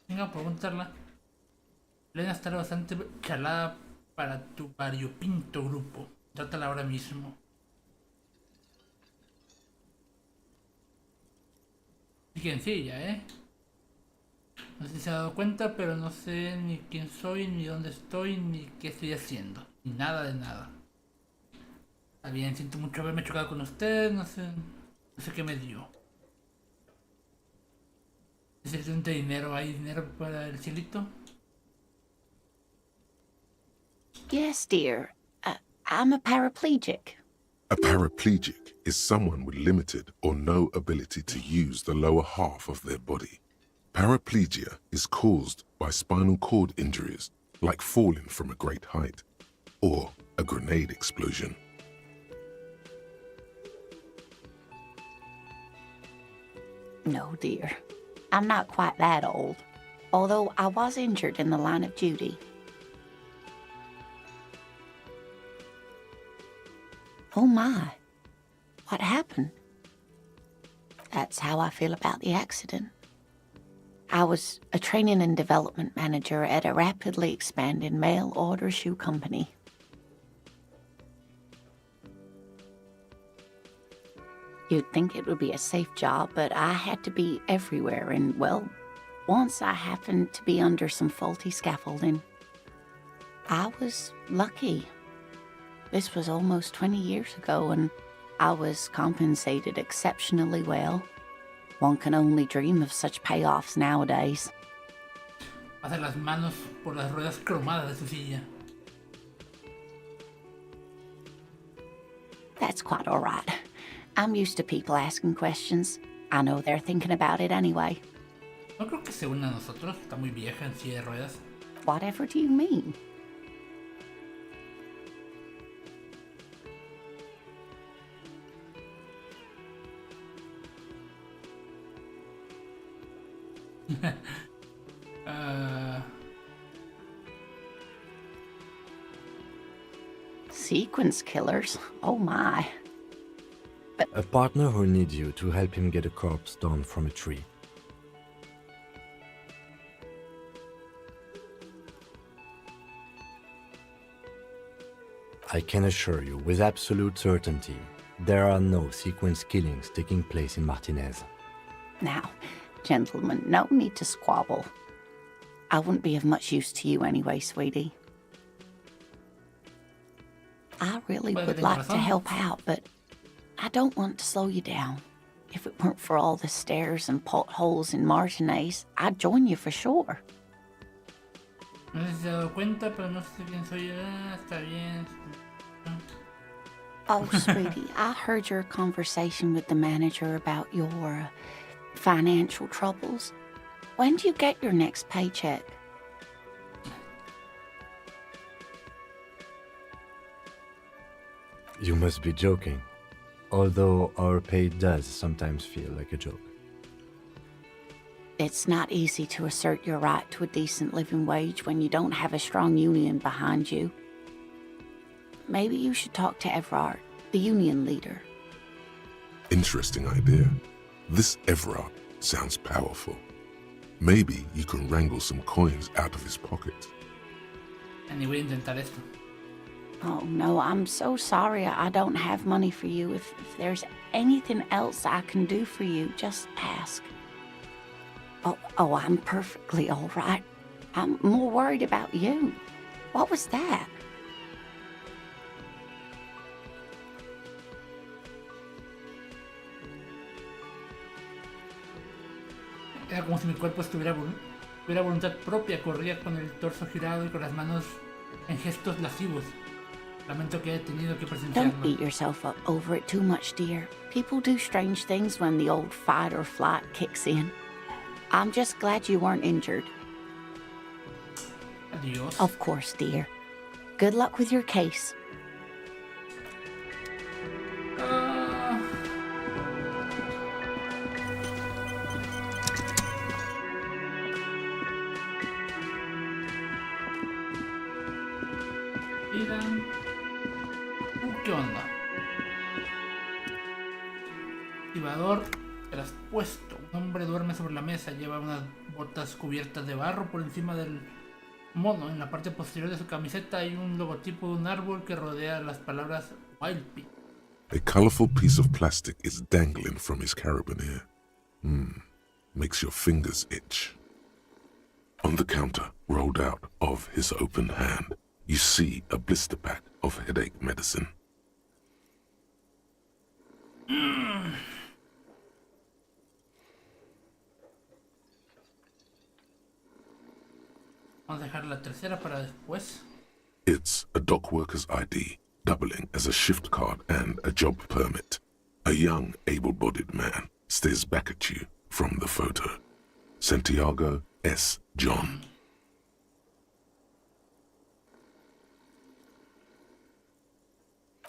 [SPEAKER 1] Venga a preguntarla. Elena estará bastante chalada para tu variopinto grupo. Trátala ahora mismo. Y sencilla, ¿eh? No sé si se ha dado cuenta, pero no sé ni quién soy, ni dónde estoy, ni qué estoy haciendo. Ni nada de nada. Está bien, siento mucho haberme chocado con usted, no sé qué me dio. ¿Es el dinero? ¿Hay dinero para el cielito?
[SPEAKER 7] Yes, dear. I'm a paraplegic.
[SPEAKER 4] A paraplegic is someone with limited or no ability to use the lower half of their body. Paraplegia is caused by spinal cord injuries, like falling from a great height, or a grenade explosion.
[SPEAKER 7] No, dear. I'm not quite that old, although I was injured in the line of duty. Oh my, what happened? That's how I feel about the accident. I was a training and development manager at a rapidly expanding mail-order shoe company. You'd think it would be a safe job, but I had to be everywhere, and, well, once I happened to be under some faulty scaffolding. I was lucky. This was almost 20 years ago, and I was compensated exceptionally well. One can only dream of such payoffs nowadays.
[SPEAKER 1] Pasa las manos por las ruedas cromadas de su silla.
[SPEAKER 7] That's quite all right. I'm used to people asking questions. I know they're thinking about it anyway.
[SPEAKER 1] No creo que se una a nosotros. Está muy vieja en silla de ruedas.
[SPEAKER 7] Whatever do you mean? Sequence killers? Oh my.
[SPEAKER 8] A partner who needs you to help him get a corpse down from a tree. I can assure you with absolute certainty, there are no sequence killings taking place in Martinez.
[SPEAKER 7] Now, gentlemen, no need to squabble. I wouldn't be of much use to you anyway, sweetie. I really would like to help out, but I don't want to slow you down. If it weren't for all the stairs and potholes in Martinez, I'd join you for sure.
[SPEAKER 1] No sé si se ha dado cuenta, pero no sé quién soy. Está bien.
[SPEAKER 7] Oh, sweetie, I heard your conversation with the manager about your financial troubles. When do you get your next paycheck?
[SPEAKER 8] You must be joking, although our pay does sometimes feel like a joke.
[SPEAKER 7] It's not easy to assert your right to a decent living wage when you don't have a strong union behind you. Maybe you should talk to Everard, the union leader.
[SPEAKER 4] Interesting idea. This Everard sounds powerful. Maybe you can wrangle some coins out of his pocket.
[SPEAKER 1] Ni voy a intentar esto.
[SPEAKER 7] Oh no, I'm so sorry I don't have money for you. If there's anything else I can do for you, just ask. Oh, I'm perfectly all right. I'm more worried about you. What was that?
[SPEAKER 1] Era como si mi cuerpo tuviera voluntad propia, corría con el torso girado y con las manos en gestos lascivos. Lamento que haya tenido que presenciarlo.
[SPEAKER 7] Don't beat yourself up over it too much, dear. People do strange things when the old fight or flight kicks in. I'm just glad you weren't injured.
[SPEAKER 1] Adiós.
[SPEAKER 7] Of course, dear. Good luck with your case.
[SPEAKER 1] ¿Qué onda? Activador traspuesto. Un hombre duerme sobre la mesa. Lleva unas botas cubiertas de barro por encima del mono. En la parte posterior de su camiseta hay un logotipo de un árbol que rodea las palabras Wild Pig.
[SPEAKER 4] A colorful piece of plastic is dangling from his carabiner. Makes your fingers itch. On the counter, rolled out of his open hand, you see a blister pack of headache medicine.
[SPEAKER 1] Vamos a dejar la tercera para después.
[SPEAKER 4] It's a dock worker's ID, doubling as a shift card and a job permit. A young, able-bodied man stares back at you from the photo. Santiago S. John.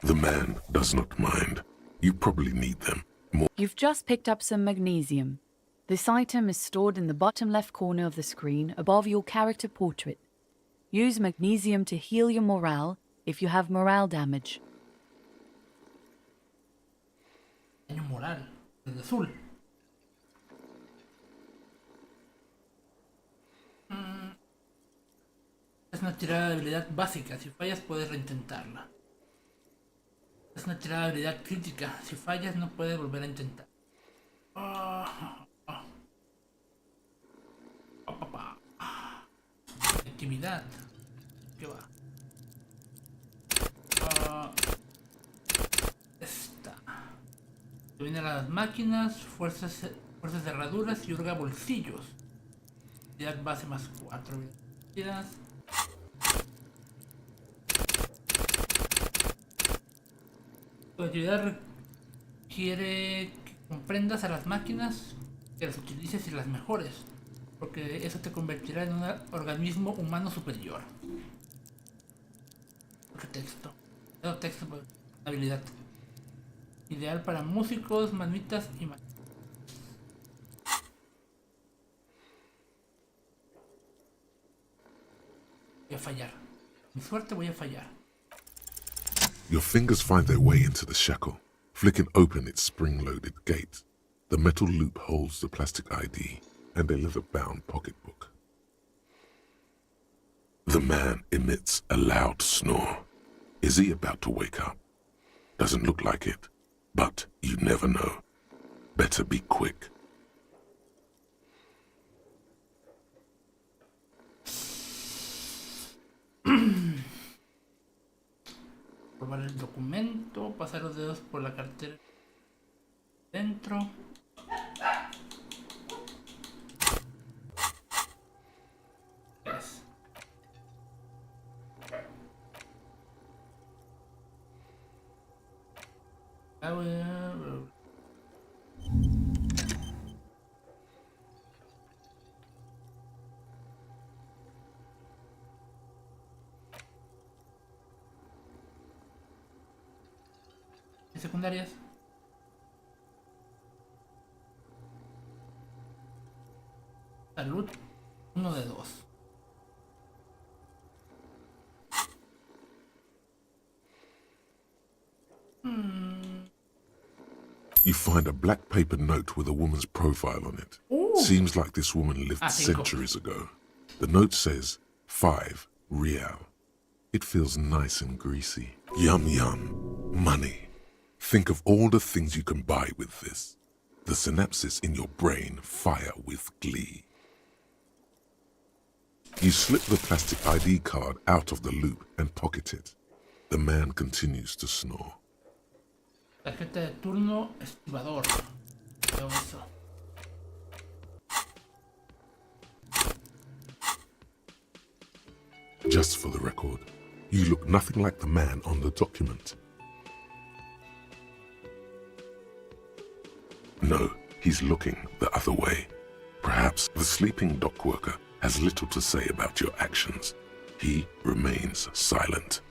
[SPEAKER 4] The man does not mind. You probably need them more.
[SPEAKER 9] You've just picked up some magnesium. This item is stored in the bottom left corner of the screen above your character portrait. Use magnesium to heal your morale if you have morale damage.
[SPEAKER 1] Daño moral. El azul. Es una tirada de habilidad básica. Si fallas puedes reintentarla. Es una tirada de habilidad crítica. Si fallas no puedes volver a intentar. Actividad. ¿Qué va? Esta. Viene a las máquinas, fuerzas de herraduras y hurga bolsillos. Habilidad base más 4. Habilidades. Tu actividad requiere que comprendas a las máquinas, que las utilices y las mejores, porque eso te convertirá en un organismo humano superior. Otro texto. Otro texto por habilidad. Ideal para músicos, manitas y máquinas. Voy a fallar. Mi suerte voy a fallar.
[SPEAKER 4] Your fingers find their way into the shackle, flicking open its spring-loaded gate. The metal loop holds the plastic ID and a leather-bound pocketbook. The man emits a loud snore. Is he about to wake up? Doesn't look like it, but you never know. Better be quick.
[SPEAKER 1] Probar el documento, pasar los dedos por la cartera dentro. Yes. Secundarias. Salud, 1 de 2.
[SPEAKER 4] You find a black paper note with a woman's profile on it.
[SPEAKER 1] Ooh.
[SPEAKER 4] Seems like this woman lived centuries ago. The note says 5 real. It feels nice and greasy. Yum yum. Money. Think of all the things you can buy with this. The synapses in your brain fire with glee. You slip the plastic ID card out of the loop and pocket it. The man continues to snore.
[SPEAKER 1] Tarjeta de turno estibador. Veo eso.
[SPEAKER 4] Just for the record, you look nothing like the man on the document. No, he's looking the other way. Perhaps the sleeping dock worker has little to say about your actions. He remains silent.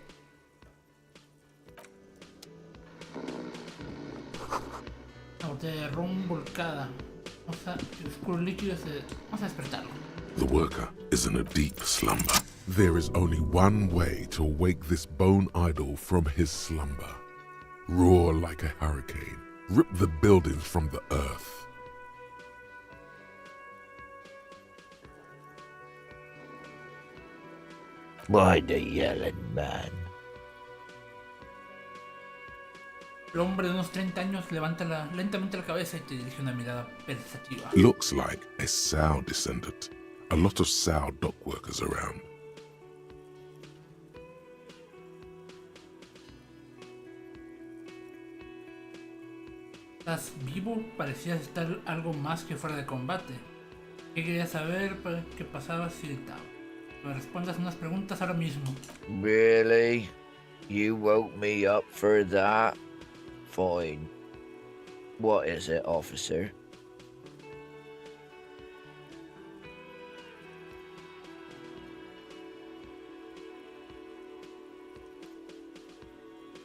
[SPEAKER 1] La botella de ron volcada. Oscuro líquido. Vamos a despertarlo.
[SPEAKER 4] The worker is in a deep slumber. There is only one way to wake this bone idol from his slumber. Roar like a hurricane. Rip the buildings from the earth.
[SPEAKER 2] Why the yelling, man?
[SPEAKER 1] El hombre de unos 30 años levanta lentamente la cabeza y te dirige una mirada pensativa.
[SPEAKER 4] Looks like a sow descendant. A lot of sow dock workers around.
[SPEAKER 1] ¿Estás vivo? Parecías estar algo más que fuera de combate. ¿Qué querías saber? ¿Qué pasaba si gritaba? Me respondas unas preguntas ahora mismo.
[SPEAKER 10] Really? You woke me up for that? Fine. What is it, officer?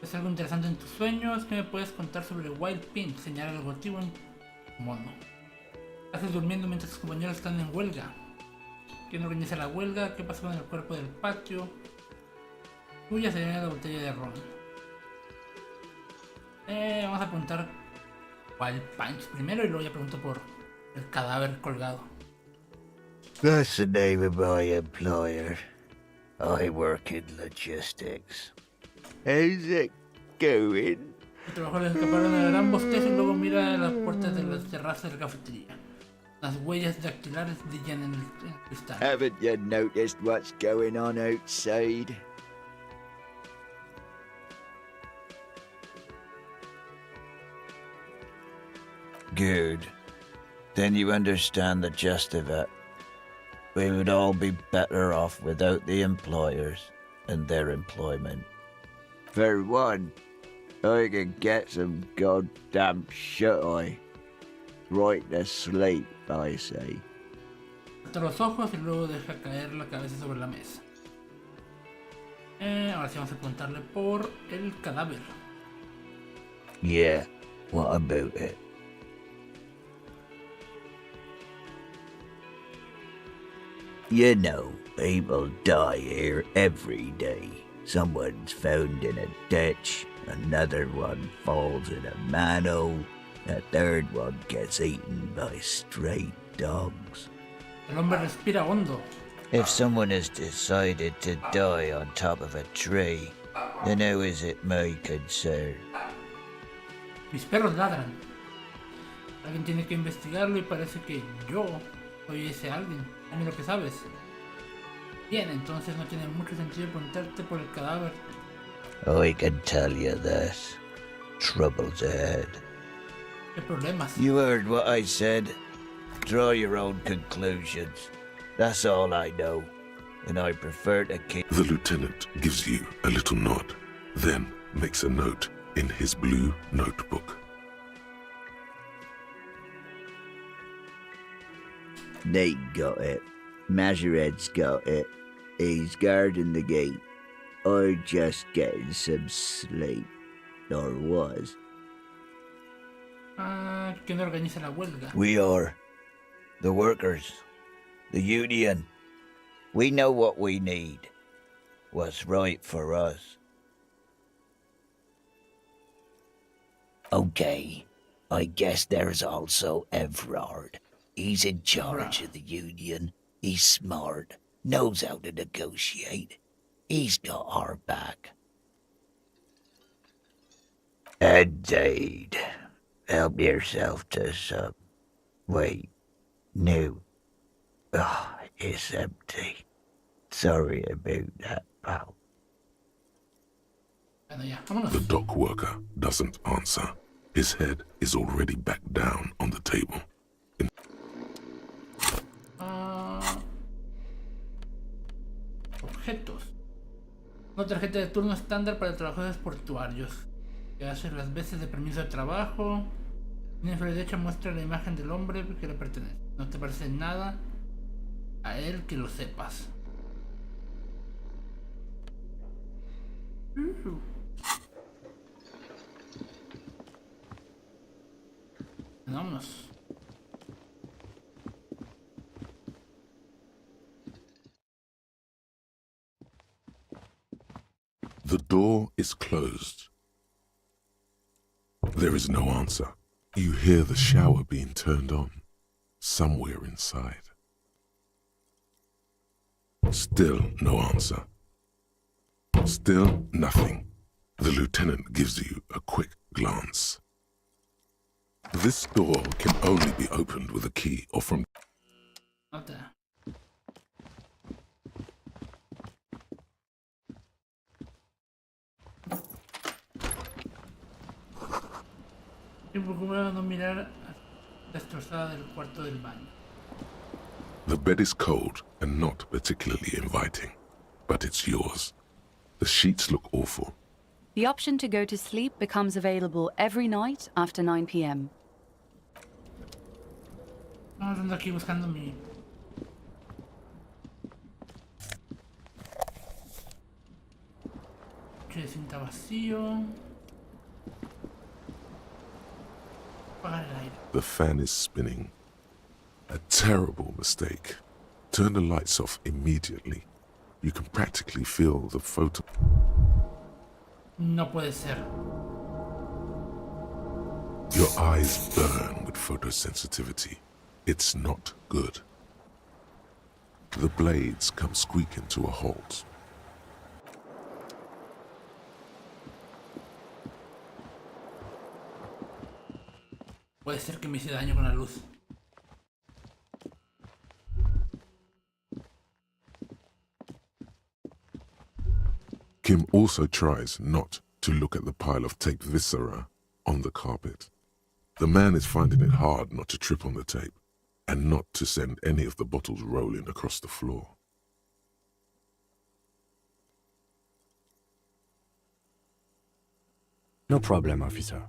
[SPEAKER 1] ¿Es algo interesante en tus sueños? ¿Qué me puedes contar sobre Wild Pink? Señala el motivo en mono. ¿Estás durmiendo mientras tus compañeros están en huelga? ¿Quién organiza la huelga? ¿Qué pasa con el cuerpo del patio? Tuya sería la botella de ron. Vamos a preguntar Wild Punch primero y luego ya pregunto por el cadáver colgado.
[SPEAKER 2] That's the name of my employer. I work in logistics. How's it going?
[SPEAKER 1] El trabajador les escaparon a gran bostezo y luego mira a las puertas de las terrazas de la cafetería. Las huellas dactilares brillan en el cristal.
[SPEAKER 10] Haven't you noticed what's going on outside?
[SPEAKER 2] Good. Then you understand the gist of it. We would all be better off without the employers and their employment.
[SPEAKER 10] For one, I can get some goddamn shut-eye. Right to sleep, I say.
[SPEAKER 1] Cierra los ojos y luego deja caer la cabeza sobre la mesa. Ahora sí vamos a preguntarle por el cadáver.
[SPEAKER 2] Yeah, what about it?
[SPEAKER 10] You know, people die here every day. Someone's found in a ditch, another one falls in a manhole, a third one gets eaten by stray dogs.
[SPEAKER 1] El hombre respira hondo.
[SPEAKER 10] If someone has decided to die on top of a tree, then how is it my concern?
[SPEAKER 1] Mis perros ladran. Alguien tiene que investigarlo y parece que yo soy ese alguien. Dime lo que sabes. Bien, entonces no tiene mucho sentido preguntarte por el cadáver.
[SPEAKER 10] I can tell you this. Trouble's ahead.
[SPEAKER 1] ¿Qué problemas?
[SPEAKER 10] You heard what I said. Draw your own conclusions. That's all I know, and I prefer to keep...
[SPEAKER 4] The lieutenant gives you a little nod, then makes a note in his blue notebook.
[SPEAKER 10] Nate got it. Majoret's got it. He's guarding the gate. I'm just getting some sleep. Or was.
[SPEAKER 1] ¿Quién organiza la huelga?
[SPEAKER 10] We are. The workers. The union. We know what we need. What's right for us. Okay. I guess there's also Everard. He's in charge of the union. He's smart. Knows how to negotiate. He's got our back. Indeed. Help yourself to some. Wait. No. Oh, it's empty. Sorry about that, pal.
[SPEAKER 1] Bueno, ya, vámonos.
[SPEAKER 4] The dock worker doesn't answer. His head is already back down on the table.
[SPEAKER 1] Objetos. Una tarjeta de turno estándar para trabajadores portuarios. Que hace las veces de permiso de trabajo. En la derecha muestra la imagen del hombre que le pertenece. No te parece nada a él que lo sepas. Vámonos.
[SPEAKER 4] The door is closed. There is no answer. You hear the shower being turned on, somewhere inside. Still no answer. Still nothing. The lieutenant gives you a quick glance. This door can only be opened with a key or from...
[SPEAKER 1] Nota. Y procura no mirar la destrozada del cuarto del baño.
[SPEAKER 4] The bed is cold and not particularly inviting, but it's yours. The sheets look awful.
[SPEAKER 9] The option to go to sleep becomes available every night after 9 p.m.
[SPEAKER 1] Vamos ando aquí buscando mi... Coche de cinta vacío. Apagar el aire.
[SPEAKER 4] The fan is spinning. A terrible mistake. Turn the lights off immediately. You can practically feel the photo.
[SPEAKER 1] No puede ser.
[SPEAKER 4] Your eyes burn with photosensitivity. It's not good. The blades come squeaking to a halt.
[SPEAKER 1] Puede ser que me hice daño con la luz.
[SPEAKER 4] Kim also tries not to look at the pile of tape viscera on the carpet. The man is finding it hard not to trip on the tape and not to send any of the bottles rolling across the floor.
[SPEAKER 8] No problem, officer.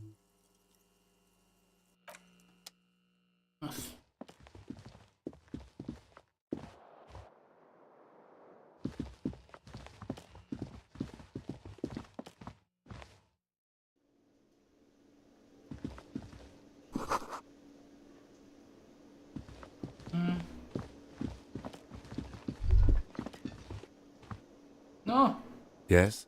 [SPEAKER 1] No.
[SPEAKER 8] Yes?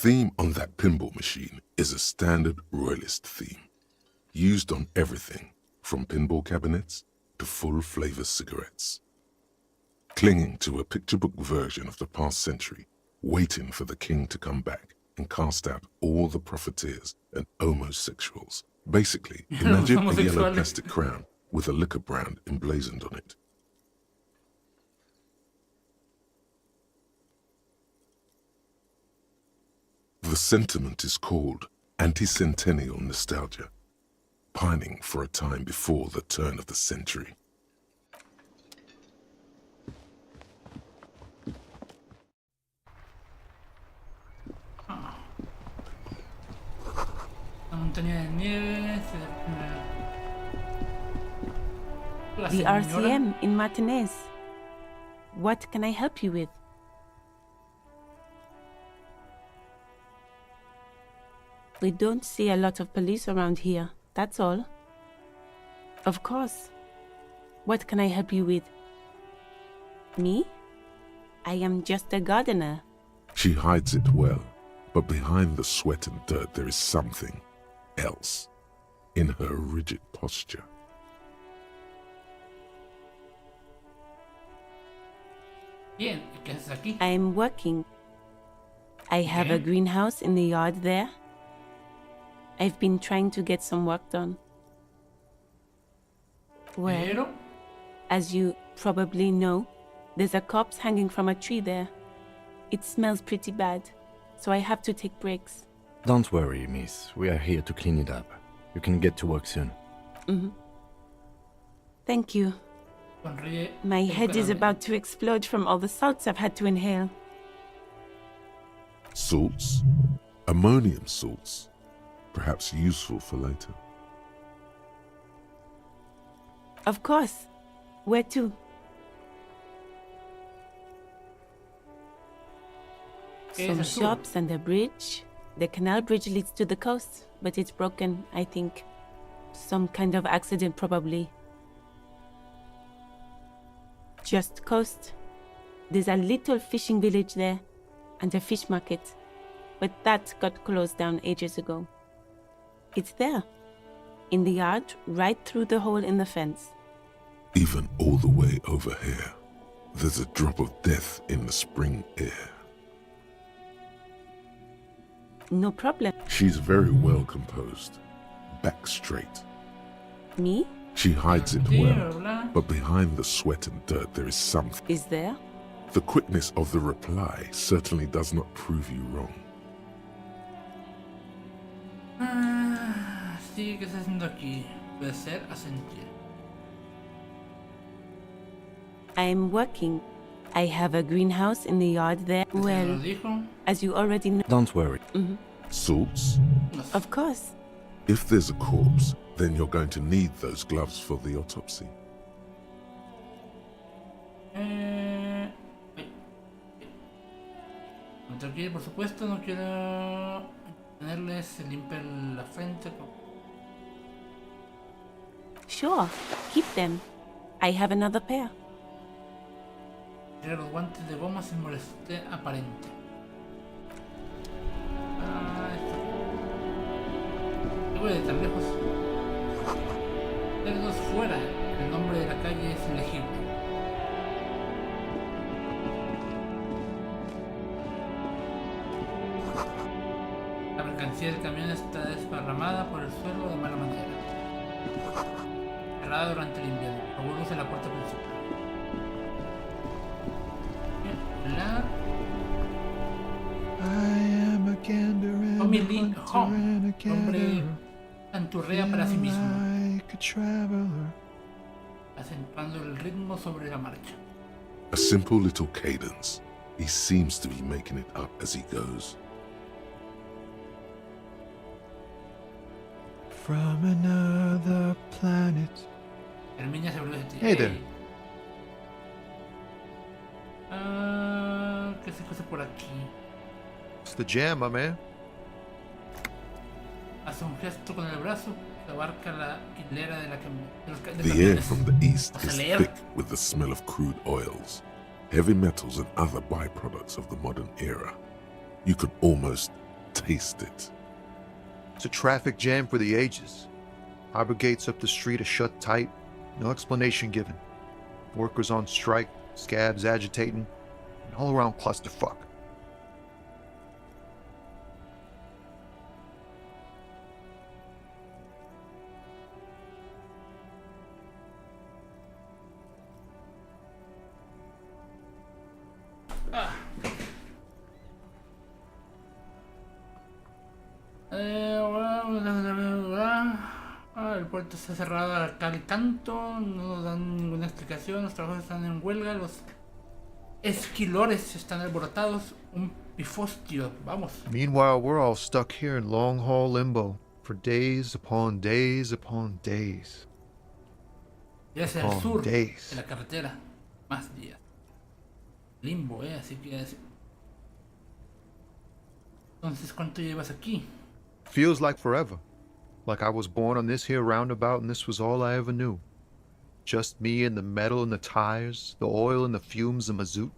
[SPEAKER 4] theme on that pinball machine is a standard royalist theme, used on everything from pinball cabinets to full-flavor cigarettes. Clinging to a picture book version of the past century, waiting for the king to come back and cast out all the profiteers and homosexuals. Basically, imagine a yellow plastic crown with a liquor brand emblazoned on it. The sentiment is called anti-centennial nostalgia, pining for a time before the turn of the century.
[SPEAKER 1] La montaña de nieve. La
[SPEAKER 11] The
[SPEAKER 1] señora.
[SPEAKER 11] RCM in Martinez. What can I help you with? We don't see a lot of police around here, that's all. Of course. What can I help you with? Me? I am just a gardener.
[SPEAKER 4] She hides it well, but behind the sweat and dirt there is something else in her rigid posture.
[SPEAKER 1] Bien, ¿y qué haces aquí?
[SPEAKER 11] I am working. I have a
[SPEAKER 1] Bien.
[SPEAKER 11] greenhouse in the yard there. I've been trying to get some work done. Well,
[SPEAKER 1] Pero,
[SPEAKER 11] as you probably know, there's a corpse hanging from a tree there. It smells pretty bad, so I have to take breaks.
[SPEAKER 8] Don't worry, miss. We are here to clean it up. You can get to work soon.
[SPEAKER 11] Thank you.
[SPEAKER 1] sonríe.
[SPEAKER 11] My head is
[SPEAKER 1] educadamente.
[SPEAKER 11] about to explode from all the salts I've had to inhale.
[SPEAKER 4] Salts? Ammonium salts. Perhaps useful for later.
[SPEAKER 11] Of course. Where to?
[SPEAKER 1] ¿Qué es
[SPEAKER 11] Some
[SPEAKER 1] el sur?
[SPEAKER 11] shops and a bridge. The canal bridge leads to the coast, but it's broken, I think. Some kind of accident, probably. Just coast. There's a little fishing village there, and a fish market. But that got closed down ages ago. It's there. In the yard, right through the hole in the fence.
[SPEAKER 4] Even all the way over here, there's a drop of death in the spring air.
[SPEAKER 11] No problem.
[SPEAKER 4] She's very well composed, back straight.
[SPEAKER 11] Me?
[SPEAKER 4] She hides it
[SPEAKER 1] Sí,
[SPEAKER 4] well,
[SPEAKER 1] ¿verdad?
[SPEAKER 4] but behind the sweat and dirt there is something.
[SPEAKER 11] Is there?
[SPEAKER 4] The quickness of the reply certainly does not prove you wrong.
[SPEAKER 1] Ah, sí, ¿qué está haciendo aquí? Puede ser asentir.
[SPEAKER 11] I'm working. I have a greenhouse in the yard there.
[SPEAKER 1] ¿Se lo
[SPEAKER 11] Well,
[SPEAKER 1] dijo?
[SPEAKER 11] as you already know.
[SPEAKER 8] Don't worry.
[SPEAKER 4] Salts?
[SPEAKER 1] No sé.
[SPEAKER 11] Of course.
[SPEAKER 4] If there's a corpse, then you're going to need those gloves for the autopsy.
[SPEAKER 1] Ay. Me tengo que ir, por supuesto, no quiero tenerles se limpien la frente.
[SPEAKER 11] Sure. Keep them. I have another pair.
[SPEAKER 1] Tira los guantes de goma sin molestia aparente. Ah, esto. ¿Qué voy de tan lejos? Lejos fuera. El nombre de la calle es ilegible. La mercancía del camión está desparramada por el suelo de mala manera. Cerrada durante el invierno. Favor use la puerta principal. La Tommy Lee Home, hombre canturrea para sí mismo, acentuando el ritmo sobre la marcha.
[SPEAKER 4] A simple little cadence. He seems to be making it up as he goes.
[SPEAKER 12] From another planet.
[SPEAKER 1] Herminia se volvió a ti.
[SPEAKER 12] Hey there.
[SPEAKER 1] ¿Qué se hace por aquí?
[SPEAKER 12] It's the jam, my man.
[SPEAKER 1] Hace un gesto con el brazo que abarca la hilera de la
[SPEAKER 4] The air from the east
[SPEAKER 1] ¿Vas a
[SPEAKER 4] is
[SPEAKER 1] leer?
[SPEAKER 4] thick with the smell of crude oils, heavy metals and other byproducts of the modern era. You could almost taste it.
[SPEAKER 12] It's a traffic jam for the ages. Harbor gates up the street are shut tight. No explanation given. Workers on strike, scabs agitating, an all-around clusterfuck.
[SPEAKER 1] El puerto está cerrado a cal canto, no nos dan ninguna explicación, los trabajadores están en huelga, los esquilores están alborotados, un pifostio, vamos.
[SPEAKER 12] Meanwhile, we're all stuck here in long-haul limbo for days upon days upon days.
[SPEAKER 1] Ya hacia el sur de la carretera, más días. Limbo, así que... Entonces, ¿cuánto llevas aquí?
[SPEAKER 12] Feels like forever. Like I was born on this here roundabout and this was all I ever knew. Just me and the metal and the tires, the oil and the fumes of mazout.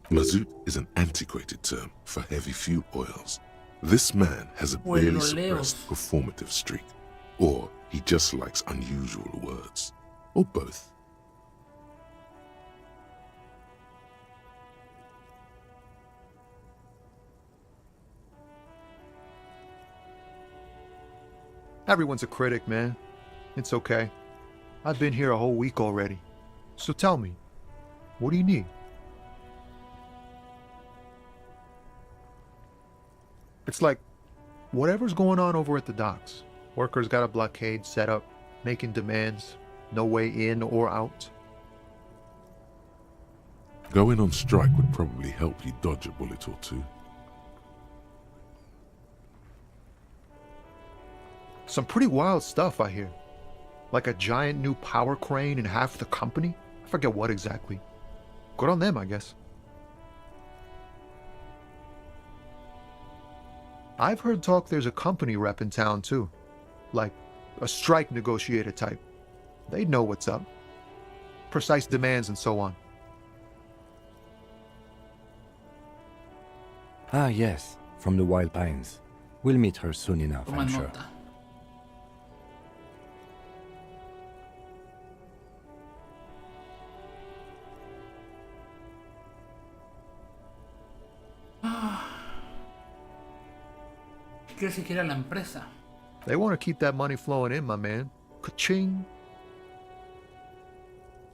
[SPEAKER 4] Mazout is an antiquated term for heavy fuel oils. This man has a barely suppressed performative streak. Or he just likes unusual words. Or both.
[SPEAKER 12] Everyone's a critic, man. It's okay. I've been here a whole week already. So tell me, what do you need? It's like, whatever's going on over at the docks. Workers got a blockade set up, making demands, no way in or out.
[SPEAKER 4] Going on strike would probably help you dodge a bullet or two.
[SPEAKER 12] Some pretty wild stuff, I hear. Like a giant new power crane in half the company? I forget what exactly. Good on them, I guess. I've heard talk there's a company rep in town, too. Like, a strike negotiator type. They'd know what's up. Precise demands and so on.
[SPEAKER 8] Ah, yes, from the Wild Pines. We'll meet her soon enough, I'm sure.
[SPEAKER 1] ¿Qué se quiere la empresa?
[SPEAKER 12] They want to keep that money flowing in, my man. Ka-ching.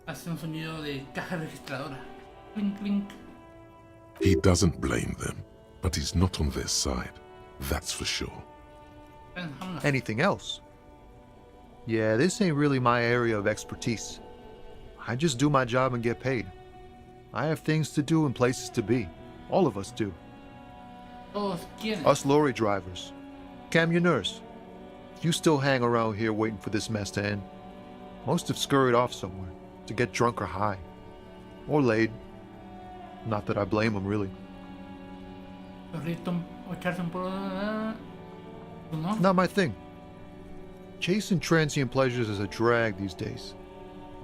[SPEAKER 1] Hace un sonido de caja registradora. Clink, clink.
[SPEAKER 4] He doesn't blame them, but he's not on their side. That's for sure.
[SPEAKER 12] Anything else? Yeah, this ain't really my area of expertise. I just do my job and get paid. I have things to do and places to be. All of us do.
[SPEAKER 1] Todos quieren.
[SPEAKER 12] Us lorry drivers. Cam, your nurse. You still hang around here waiting for this mess to end. Most have scurried off somewhere to get drunk or high. Or laid. Not that I blame them, really. Not my thing. Chasing transient pleasures is a drag these days.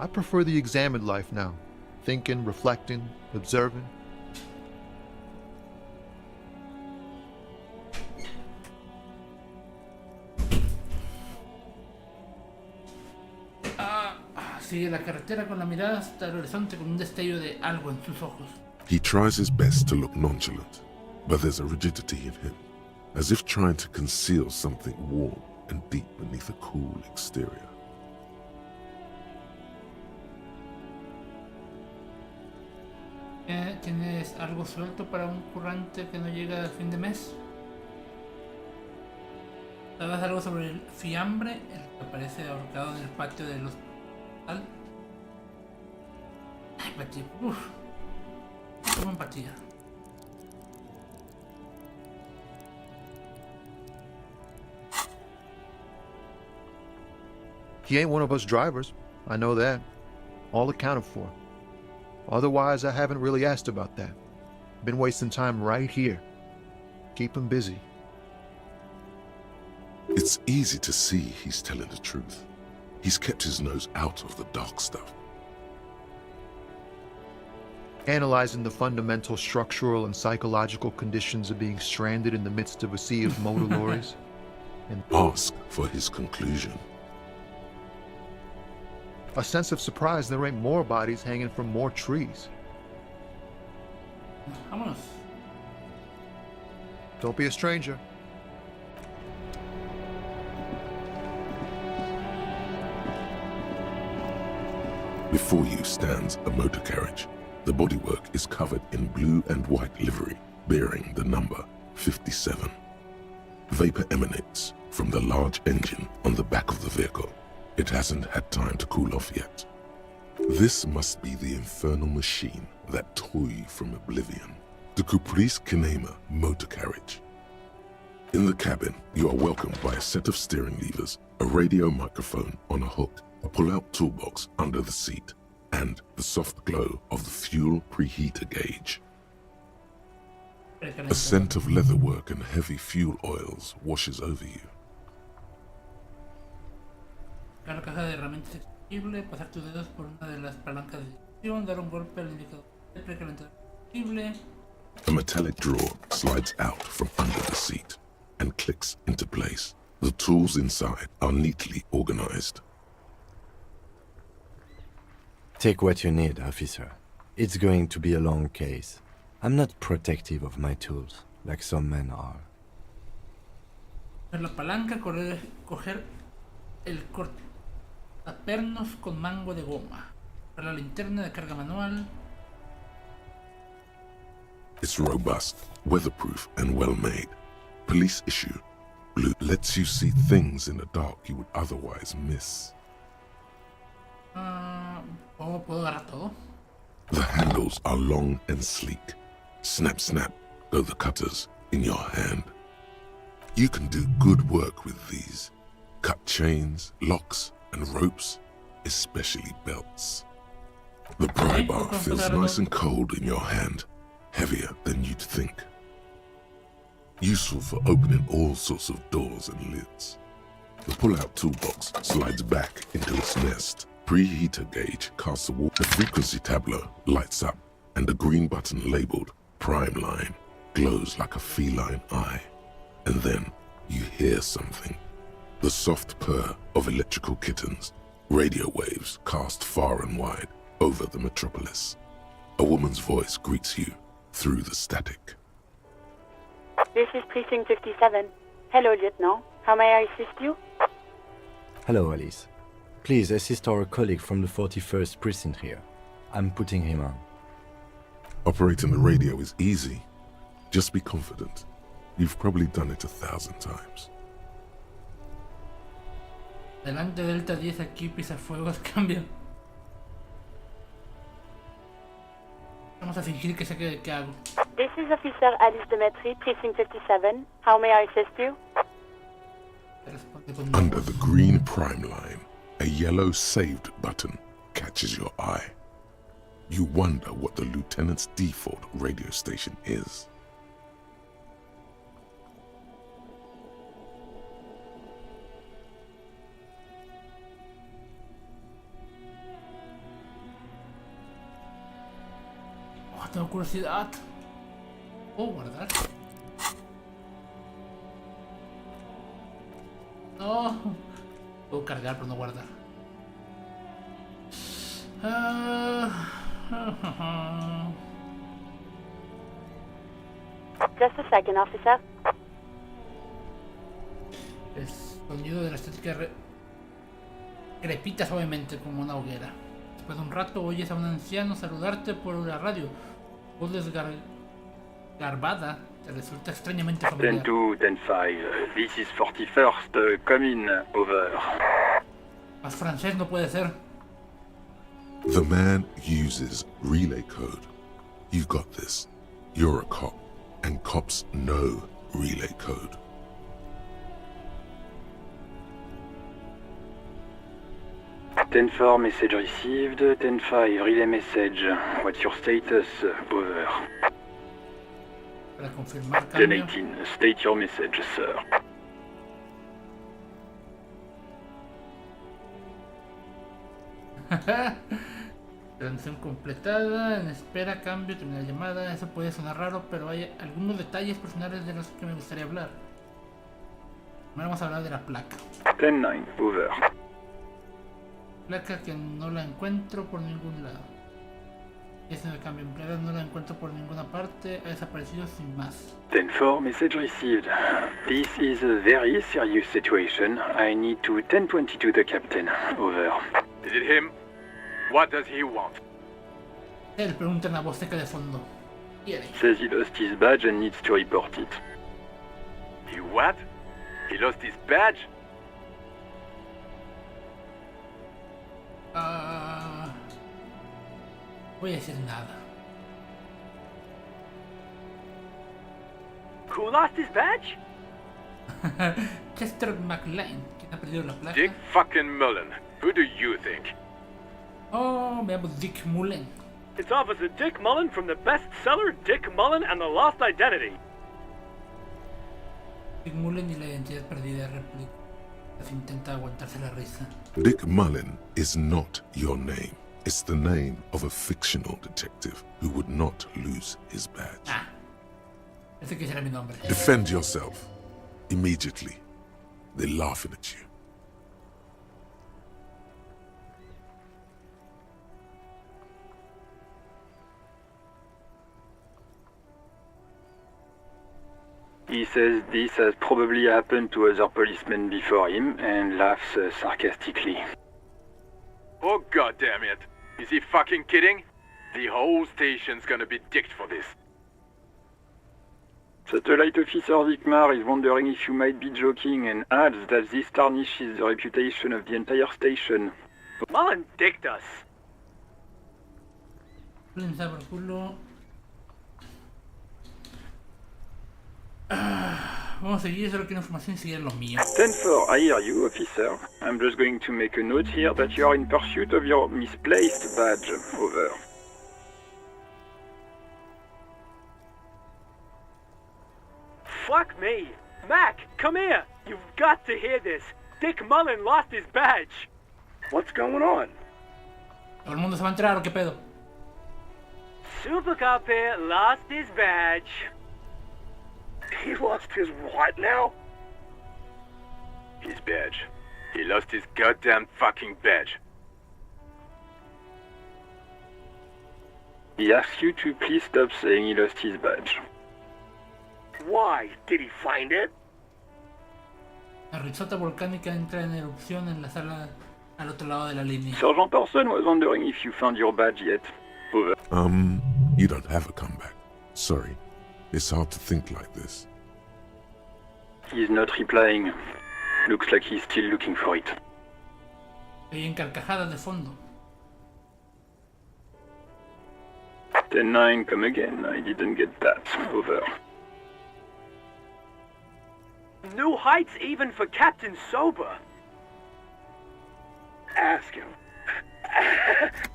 [SPEAKER 12] I prefer the examined life now. Thinking, reflecting, observing.
[SPEAKER 1] Sigue la carretera con la mirada hasta el horizonte con un destello de algo en sus ojos.
[SPEAKER 4] He tries his best to look nonchalant, but there's a rigidity in him, as if trying to conceal something warm and deep beneath a cool exterior.
[SPEAKER 1] ¿Tienes algo suelto para un currante que no llega al fin de mes? ¿Sabes algo sobre el fiambre, el que aparece ahorcado en el patio del hospital? Ay, empatía. Toma empatía.
[SPEAKER 12] He ain't one of us drivers. I know that. All accounted for. Otherwise, I haven't really asked about that. Been wasting time right here. Keep him busy.
[SPEAKER 4] It's easy to see he's telling the truth. He's kept his nose out of the dark stuff.
[SPEAKER 12] analyzing the fundamental structural and psychological conditions of being stranded in the midst of a sea of motor lorries. And
[SPEAKER 4] Ask for his conclusion.
[SPEAKER 12] a sense of surprise there ain't more bodies hanging from more trees.
[SPEAKER 1] Vámonos.
[SPEAKER 12] Don't be a stranger.
[SPEAKER 4] Before you stands a motor carriage. The bodywork is covered in blue and white livery, bearing the number 57. Vapor emanates from the large engine on the back of the vehicle. It hasn't had time to cool off yet. This must be the infernal machine that tore you from oblivion. The Caprice Kinema motor carriage. In the cabin, you are welcomed by a set of steering levers, a radio microphone on a hook, a pull-out toolbox under the seat, and the soft glow of the fuel preheater gauge. A scent of leatherwork and heavy fuel oils washes over you.
[SPEAKER 1] La caja de herramientas extensible, pasar tus dedos por una de las palancas de dirección, dar un golpe al indicador de precalentador extensible.
[SPEAKER 4] A metallic drawer slides out from under the seat and clicks into place. The tools inside are neatly organized.
[SPEAKER 8] Take what you need, officer. It's going to be a long case. I'm not protective of my tools, like some men are.
[SPEAKER 1] La palanca, coger el cortapernos con mango de goma. La linterna de carga manual.
[SPEAKER 4] It's robust, weatherproof, and well-made. Police issue. Blue lets you see things in the dark you would otherwise miss.
[SPEAKER 1] ¿Puedo agarrar todo?
[SPEAKER 4] The handles are long and sleek. Snap, snap, go the cutters in your hand. You can do good work with these. Cut chains, locks, and ropes, especially belts. The pry bar feels nice and cold in your hand, heavier than you'd think. Useful for opening all sorts of doors and lids. The pull-out toolbox slides back into its nest. Preheater gauge casts a wall. The frequency tableau lights up, and the green button labeled Prime Line glows like a feline eye. And then you hear something. The soft purr of electrical kittens. Radio waves cast far and wide over the metropolis. A woman's voice greets you through the static.
[SPEAKER 13] This is Precinct 57. Hello, Lieutenant. How may I assist you?
[SPEAKER 8] Hello, Alice. Please assist our colleague from the 41st Precinct here. I'm putting him on.
[SPEAKER 4] Operating the radio is easy. Just be confident. You've probably done it 1,000 times.
[SPEAKER 1] Delante Delta 10 aquí, pisafuegos, cambio. Vamos a fingir que sé qué hago.
[SPEAKER 13] This is Officer Alice Demetri, Precinct 57. How may I assist you?
[SPEAKER 4] Under the green prime line, a yellow saved button catches your eye. You wonder what the lieutenant's default radio station is.
[SPEAKER 1] Oh, tengo curiosidad. ¿Puedo guardar? No. Puedo cargar, pero no guardar.
[SPEAKER 13] Just a second, officer.
[SPEAKER 1] El sonido de la estética crepita suavemente como una hoguera. Después de un rato oyes a un anciano saludarte por la radio. Voz desgarbada te resulta extrañamente familiar.
[SPEAKER 14] 10-2, 10-5, this is 41st, come in, over.
[SPEAKER 1] Más francés no puede ser.
[SPEAKER 4] The man uses relay code. You've got this. You're a cop, and cops know relay code.
[SPEAKER 14] Ten 4 message received, 10-5 relay message. What's your status? Over.
[SPEAKER 1] Para confirmar cambio.
[SPEAKER 14] 10-18, state your message, sir.
[SPEAKER 1] Transacción completada, en espera, cambio, terminar llamada. Eso puede sonar raro, pero hay algunos detalles personales de los que me gustaría hablar. Primero vamos a hablar de la placa.
[SPEAKER 14] 10-9, over.
[SPEAKER 1] Placa que no la encuentro por ningún lado. Ese de cambio empleada no la encuentro por ninguna parte. Ha desaparecido sin más.
[SPEAKER 14] 10-4, message received. This is a very serious situation. I need to 1022 the captain. Over.
[SPEAKER 15] Is it him? What does he want?
[SPEAKER 1] Él pregunta en la voz seca de fondo. ¿Quiere?
[SPEAKER 14] Says he lost his badge and needs to report it.
[SPEAKER 15] He what? He lost his badge?
[SPEAKER 1] Voy a decir nada.
[SPEAKER 15] Who lost his badge?
[SPEAKER 1] Chester McLean, quien ha perdido la placa.
[SPEAKER 15] Dick fucking Mullen. Who do you think?
[SPEAKER 1] Oh, me llamo Dick Mullen.
[SPEAKER 15] It's Officer Dick Mullen from the bestseller Dick Mullen and the Lost Identity.
[SPEAKER 1] Dick Mullen y la identidad perdida replica. Intenta aguantarse la risa.
[SPEAKER 4] Dick Mullen is not your name. It's the name of a fictional detective who would not lose his badge.
[SPEAKER 1] Ese que será mi nombre.
[SPEAKER 4] Defend yourself. Immediately. They're laughing at you.
[SPEAKER 14] He says this has probably happened to other policemen before him and laughs sarcastically.
[SPEAKER 15] Oh goddamn it! Is he fucking kidding? The whole station's gonna be dicked for this.
[SPEAKER 14] Satellite Officer Vikmar is wondering if you might be joking and adds that this tarnishes the reputation of the entire station.
[SPEAKER 15] Mullen dicked us.
[SPEAKER 1] Vamos a seguir, solo quiero información y seguir lo mío.
[SPEAKER 14] 10-4, I hear you, officer. I'm just going to make a note here that you are in pursuit of your misplaced badge. Over.
[SPEAKER 15] Fuck me! Mac, come here! You've got to hear this! Dick Mullen lost his badge!
[SPEAKER 16] What's going on?
[SPEAKER 1] ¿Todo el mundo se va a enterar o qué pedo?
[SPEAKER 15] Super Cop here lost his badge.
[SPEAKER 16] He lost his what now?
[SPEAKER 15] His badge. He lost his goddamn fucking badge.
[SPEAKER 14] He asks you to please stop saying he lost his badge.
[SPEAKER 16] Why? Did he find it?
[SPEAKER 1] La risota volcánica entra en erupción en la sala al otro lado de la línea.
[SPEAKER 14] Sergeant Person was wondering if you found your badge yet. Over.
[SPEAKER 4] You don't have a comeback. Sorry. It's hard to think like this.
[SPEAKER 14] He's not replying. Looks like he's still looking for it.
[SPEAKER 1] Hay en carcajadas de fondo.
[SPEAKER 14] 10-9, come again. I didn't get that. Over.
[SPEAKER 15] New heights even for Captain Sober.
[SPEAKER 16] Ask him.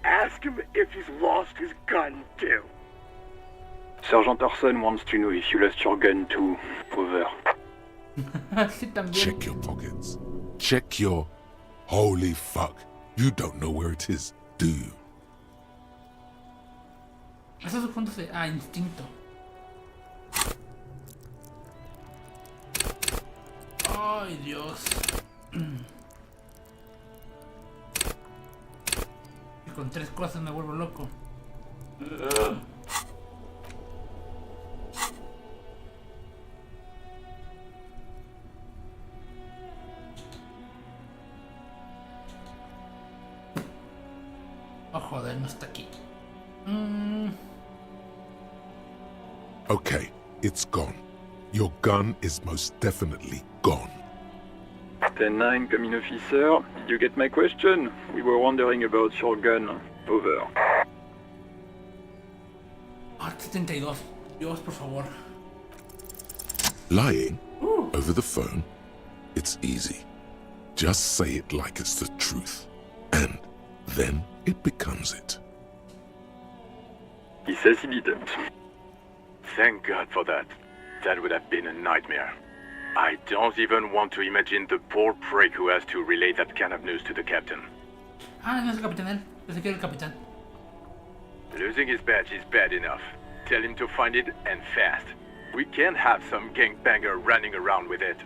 [SPEAKER 16] Ask him if he's lost his gun too.
[SPEAKER 14] Sergeant Orson wants to know if you lost your gun too. Over.
[SPEAKER 4] Check your pockets. Check your... Holy fuck. You don't know where it is, do you?
[SPEAKER 1] Esos puntos de... instinto. Ay, Dios. Y con 3 cosas me vuelvo loco. Oh, joder, no está aquí.
[SPEAKER 4] Okay, it's gone. Your gun is most definitely gone.
[SPEAKER 14] 10-9, come in, officer. Did you get my question? We were wondering about your gun. Over.
[SPEAKER 1] 72. Dios, por favor.
[SPEAKER 4] Lying? Over the phone? It's easy. Just say it like it's the truth. And then it becomes it.
[SPEAKER 14] He says he didn't.
[SPEAKER 15] Thank God for that. That would have been a nightmare. I don't even want to imagine the poor prick who has to relay that kind of news to the captain.
[SPEAKER 1] No es el capitán él. Pensé que era el capitán.
[SPEAKER 15] Losing his badge is bad enough. Tell him to find it and fast. We can't have some gangbanger running around with it.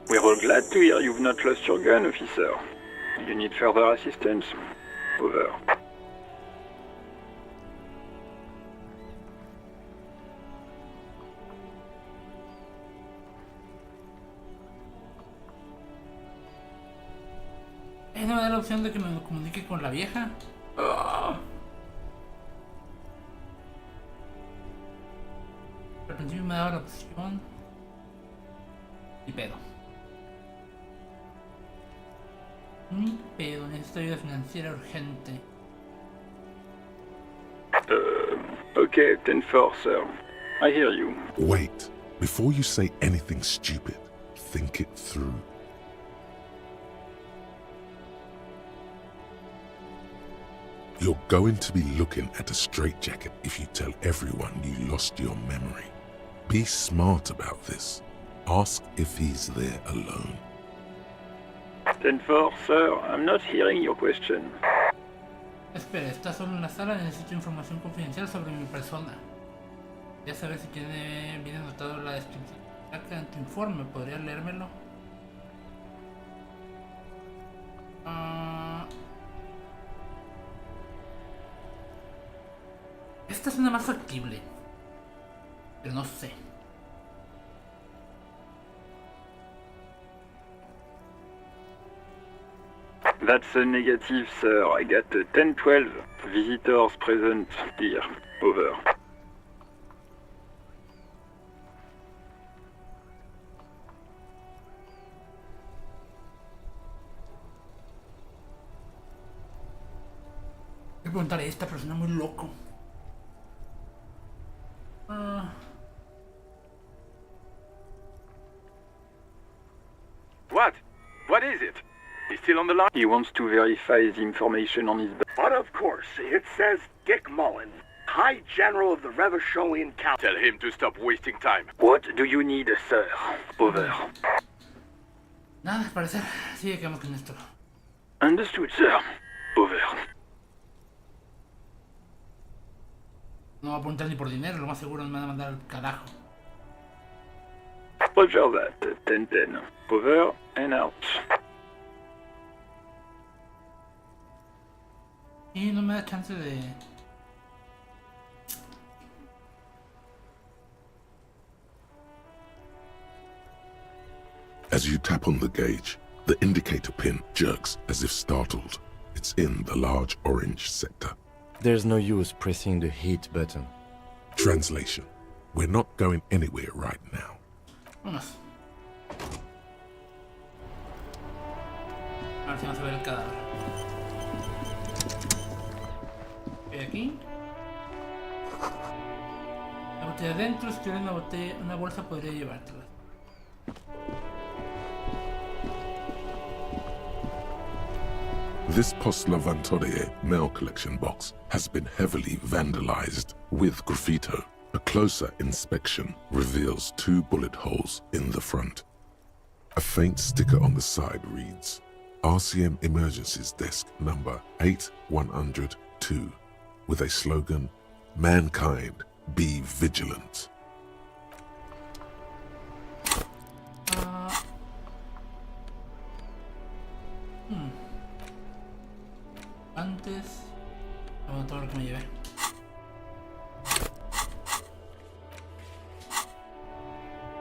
[SPEAKER 14] We're all glad to hear you've not lost your gun, officer. You need further assistance? Over.
[SPEAKER 1] ¿No me da la opción de que me comunique con la vieja? Oh. Al principio me daba la opción. Ni pedo. Ni pedo, necesito ayuda financiera urgente.
[SPEAKER 14] Okay, 10-4, sir. I hear you.
[SPEAKER 4] Wait. Before you say anything stupid, think it through. You're going to be looking at a straitjacket if you tell everyone you lost your memory. Be smart about this. Ask if he's there alone.
[SPEAKER 14] 10-4, sir. I'm not hearing your question.
[SPEAKER 1] Espera, está solo en la sala, necesito información confidencial sobre mi persona. Ya saber si tiene bien anotado la descripción acá en tu informe, ¿podrías leérmelo? Esta es una más factible, pero no sé.
[SPEAKER 14] That's a negative, sir. I got 10-12 visitors present here. Over.
[SPEAKER 1] Voy a preguntarle a esta persona muy loco.
[SPEAKER 15] What? What is it? He's still on the line?
[SPEAKER 14] He wants to verify the information on his back.
[SPEAKER 16] But of course, it says Dick Mullen, High General of the Revacholian Council.
[SPEAKER 15] Tell him to stop wasting time.
[SPEAKER 14] What do you need, sir? Over.
[SPEAKER 1] Nada, al parecer. Sí, quedamos con esto.
[SPEAKER 14] Understood, sir. Over.
[SPEAKER 1] No va a apuntar ni por dinero, lo más seguro me van a mandar al carajo.
[SPEAKER 14] Roger that. 10-10. Over and out.
[SPEAKER 1] Y no me da chance de...
[SPEAKER 4] As you tap on the gauge, the indicator pin jerks as if startled. It's in the large orange sector.
[SPEAKER 8] There's no use pressing the hit button.
[SPEAKER 4] Translation. We're not going anywhere right now.
[SPEAKER 1] Vámonos. A ver si vamos a ver el cadáver. Aquí. La botella adentro, si tienes una bolsa podría llevártela.
[SPEAKER 4] This Post-Lavantorie mail collection box has been heavily vandalized with graffito. A closer inspection reveals 2 bullet holes in the front. A faint sticker on the side reads, RCM Emergencies Desk number 8102, with a slogan, Mankind, be vigilant.
[SPEAKER 1] Antes... Vamos a todo lo que me llevé.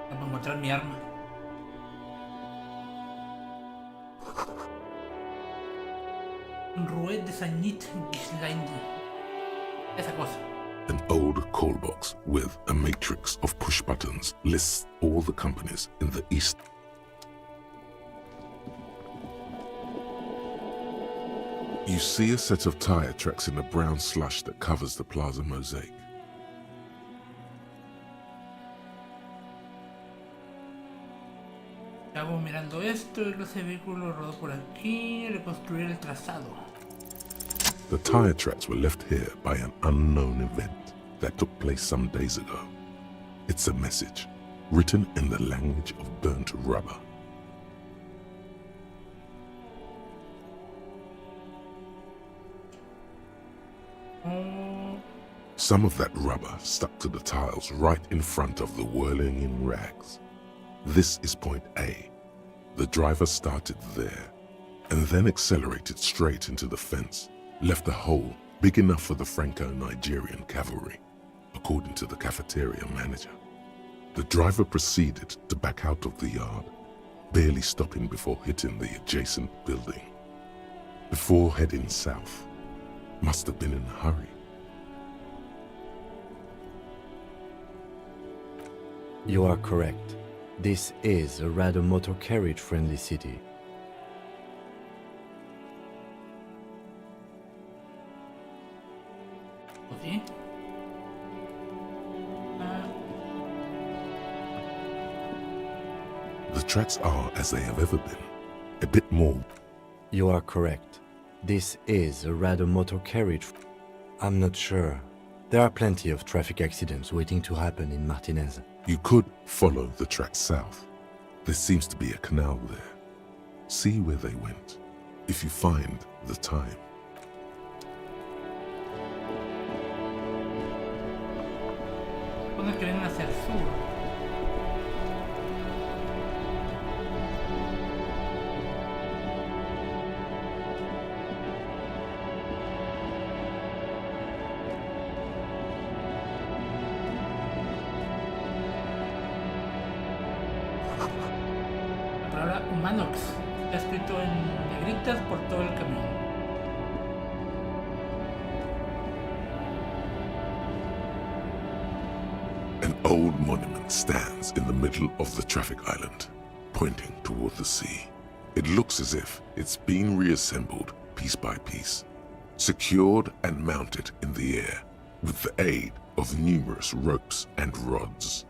[SPEAKER 1] Voy a encontrar mi arma. Un rouet de Sagnit Gislindi. Esa cosa.
[SPEAKER 4] An old call box with a matrix of push buttons lists all the companies in the East. You see a set of tire tracks in the brown slush that covers the plaza mosaic.
[SPEAKER 1] Hago mirando esto, el clase de vehículo rodó por aquí, reconstruir el trazado.
[SPEAKER 4] The tire tracks were left here by an unknown event that took place some days ago. It's a message, written in the language of burnt rubber.
[SPEAKER 1] No.
[SPEAKER 4] Some of that rubber stuck to the tiles right in front of the whirling in rags. This is point A. The driver started there, and then accelerated straight into the fence, left a hole big enough for the Franco-Nigerian cavalry, according to the cafeteria manager. The driver proceeded to back out of the yard, barely stopping before hitting the adjacent building. Before heading south, must have been in a hurry.
[SPEAKER 8] You are correct. This is a rather motor carriage-friendly city.
[SPEAKER 1] Okay.
[SPEAKER 4] The tracks are as they have ever been, a bit more.
[SPEAKER 8] You are correct. This is a rather motor carriage. I'm not sure. There are plenty of traffic accidents waiting to happen in Martinez.
[SPEAKER 4] You could follow the track south. There seems to be a canal there. See where they went, if you find the time.
[SPEAKER 1] Supone que vienen hacia el sur. La palabra humanox está escrito en negritas por todo el camión.
[SPEAKER 4] An old monument stands in the middle of the traffic island, pointing toward the sea. It looks as if it's been reassembled piece by piece, secured and mounted in the air with the aid of numerous ropes and rods.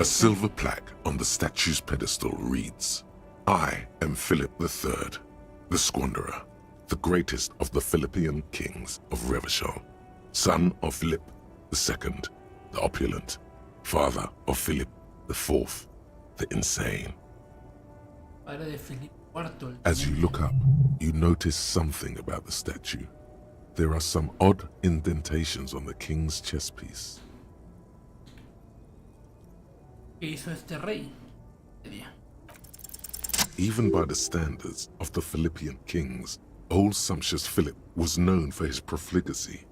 [SPEAKER 4] A silver plaque on the statue's pedestal reads, "I am Philip III, the Squanderer, the greatest of the Philippian kings of Revachol, son of Philip II, the opulent, father of Philip IV, the insane."
[SPEAKER 1] Padre de Felipe IV.
[SPEAKER 4] As you look up, you notice something about the statue. There are some odd indentations on the king's chest piece.
[SPEAKER 1] ¿Qué hizo este rey?
[SPEAKER 4] Even by the standards of the Philippian kings, old sumptuous Philip was known for his profligacy.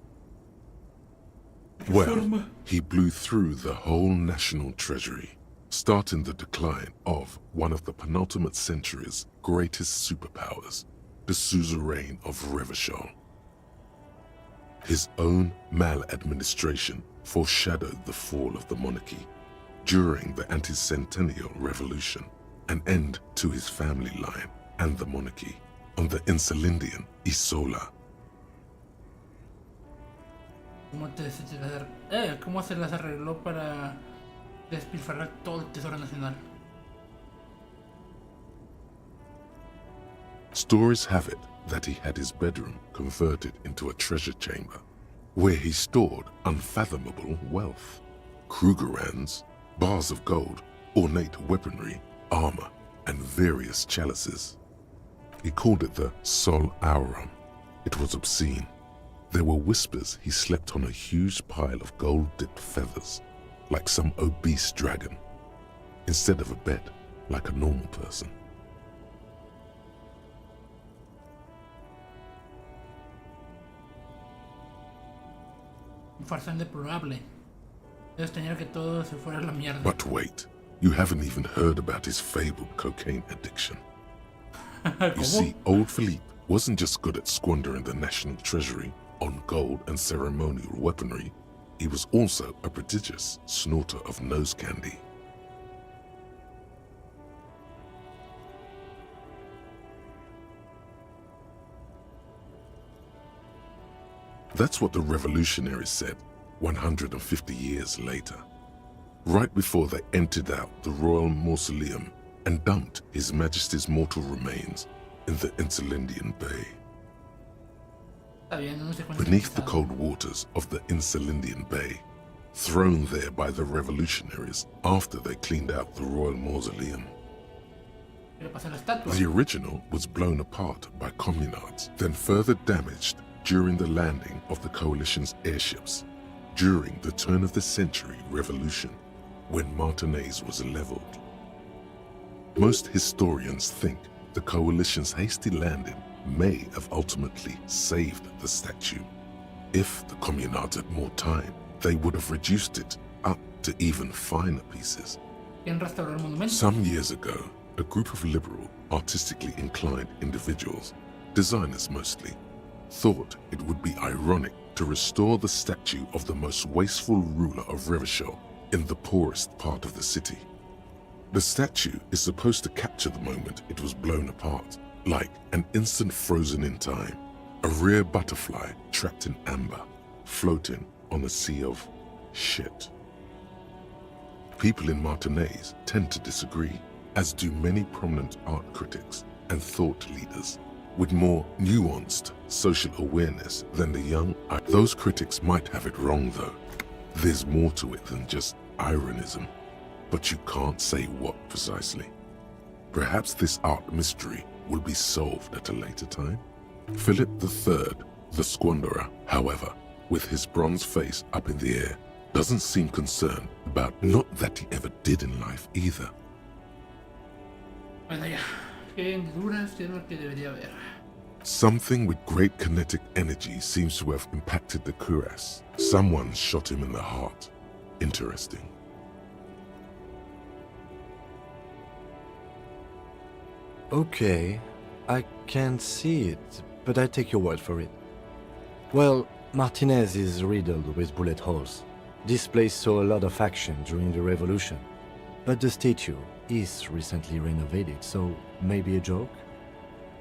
[SPEAKER 4] Well, he blew through the whole national treasury, starting the decline of one of the penultimate century's greatest superpowers, the suzerain of Revachol. His own maladministration foreshadowed the fall of the monarchy during the anti-centennial revolution, an end to his family line and the monarchy on the Insulindian Isola.
[SPEAKER 1] ¿Cómo se las arregló para despilfarrar todo el tesoro nacional?
[SPEAKER 4] Stories have it that he had his bedroom converted into a treasure chamber, where he stored unfathomable wealth. Krugerrands, bars of gold, ornate weaponry, armor, and various chalices. He called it the Sol Aurum. It was obscene. There were whispers he slept on a huge pile of gold-dipped feathers, like some obese dragon, instead of a bed, like a normal person.
[SPEAKER 1] Un farsante probable. Debes tener que todo se fuera a la mierda.
[SPEAKER 4] But wait, you haven't even heard about his fabled cocaine addiction. You see, old Philippe wasn't just good at squandering the national treasury on gold and ceremonial weaponry, he was also a prodigious snorter of nose candy. That's what the revolutionaries said 150 years later, right before they emptied out the royal mausoleum and dumped His Majesty's mortal remains in the Insulindian Bay. Beneath the cold waters of the Insulindian Bay, thrown there by the revolutionaries after they cleaned out the royal mausoleum. The original was blown apart by communards, then further damaged during the landing of the Coalition's airships, during the turn-of-the-century revolution, when Martinez was leveled. Most historians think the Coalition's hasty landing may have ultimately saved the statue. If the Communards had more time, they would have reduced it up to even finer pieces. Some years ago, a group of liberal, artistically inclined individuals, designers mostly, thought it would be ironic to restore the statue of the most wasteful ruler of Revachol in the poorest part of the city. The statue is supposed to capture the moment it was blown apart, like an instant frozen in time, a rare butterfly trapped in amber, floating on a sea of shit. People in Martinez tend to disagree, as do many prominent art critics and thought leaders with more nuanced social awareness than the young. Those critics might have it wrong though. There's more to it than just ironism, but you can't say what precisely. Perhaps this art mystery will be solved at a later time. Philip III, the Squanderer, however, with his bronze face up in the air, doesn't seem concerned about not that he ever did in life either.
[SPEAKER 1] Bueno, ya. ¿Qué hendiduras es lo que debería haber?
[SPEAKER 4] Something with great kinetic energy seems to have impacted the cuirass. Someone shot him in the heart. Interesting.
[SPEAKER 8] Okay, I can't see it, but I take your word for it. Well, Martinez is riddled with bullet holes. This place saw a lot of action during the revolution, but the statue is recently renovated, so maybe a joke?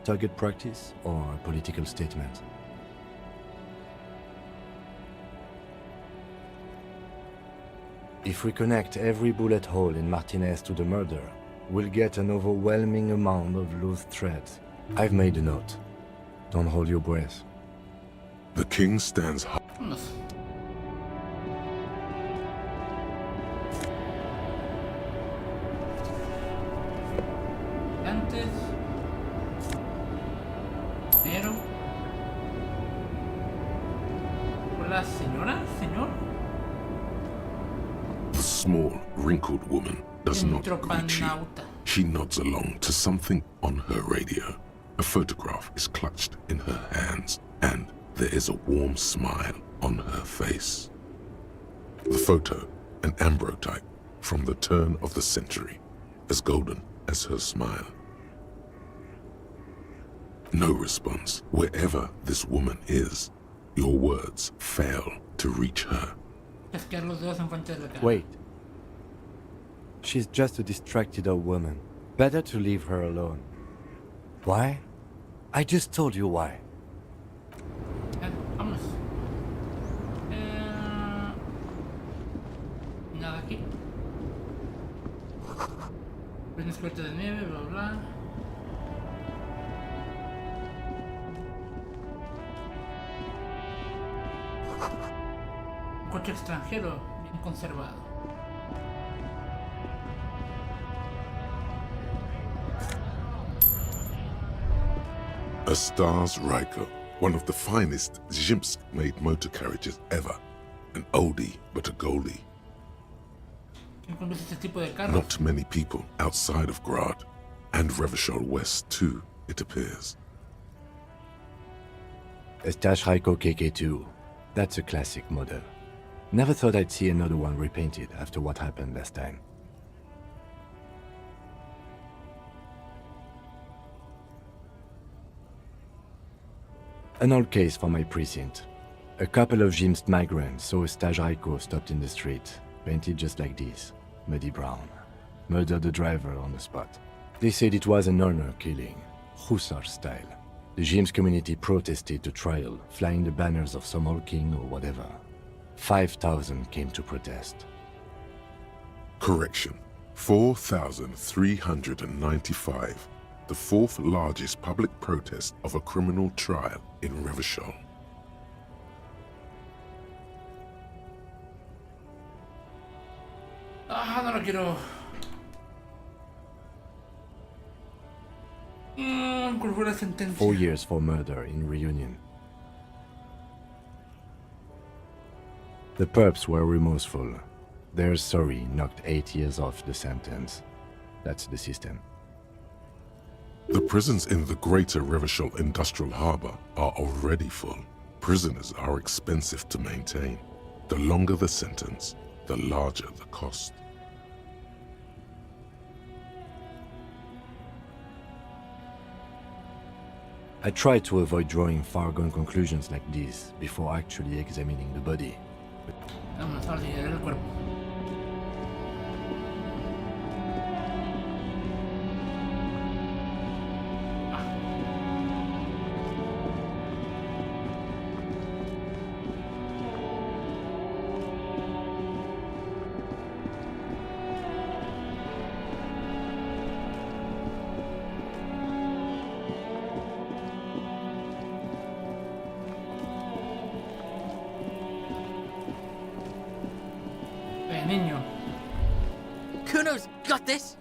[SPEAKER 8] Target practice or a political statement? If we connect every bullet hole in Martinez to the murder, we'll get an overwhelming amount of loose threads. I've made a note. Don't hold your breath.
[SPEAKER 4] The king stands high.
[SPEAKER 1] Antes. Primero. Hola, señora, señor.
[SPEAKER 4] The small, wrinkled woman does not greet you. She nods along to something on her radio. A photograph is clutched in her hands, and there is a warm smile on her face. The photo, an ambrotype from the turn of the century, as golden as her smile. No response. Wherever this woman is, your words fail to reach her.
[SPEAKER 8] Wait. She's just a distracted old woman. Better to leave her alone. Why? I just told you why.
[SPEAKER 1] Vámonos. Nada aquí. Una escuela de nieve, bla bla. Un coche extranjero, bien conservado.
[SPEAKER 4] A Stars Ryko, one of the finest Zhimsk-made motor carriages ever. An oldie, but a goldie. Not many people outside of Grad, and Revachol West too, it appears.
[SPEAKER 8] A Stash Ryko KK2. That's a classic model. Never thought I'd see another one repainted after what happened last time. An old case for my precinct. A couple of Zhimsk migrants saw a Stash Ryko stopped in the street, painted just like this, muddy brown. Murdered the driver on the spot. They said it was an honor killing, Hussar style. The Zhimsk community protested the trial, flying the banners of some old king or whatever. 5,000 came to protest.
[SPEAKER 4] Correction. 4,395. The fourth largest public protest of a criminal trial in Revachol.
[SPEAKER 1] Ah, no lo quiero. ¿Cuál fue la sentencia?
[SPEAKER 8] 4 years for murder in Reunion. The perps were remorseful. Their sorry knocked 8 years off the sentence. That's the system.
[SPEAKER 4] The prisons in the greater Revachol Industrial Harbor are already full. Prisoners are expensive to maintain. The longer the sentence, the larger the cost.
[SPEAKER 8] I tried to avoid drawing far-gone conclusions like this before actually examining the body.
[SPEAKER 1] Vamos a leer el cuerpo. Niño.
[SPEAKER 17] Kuno's got this.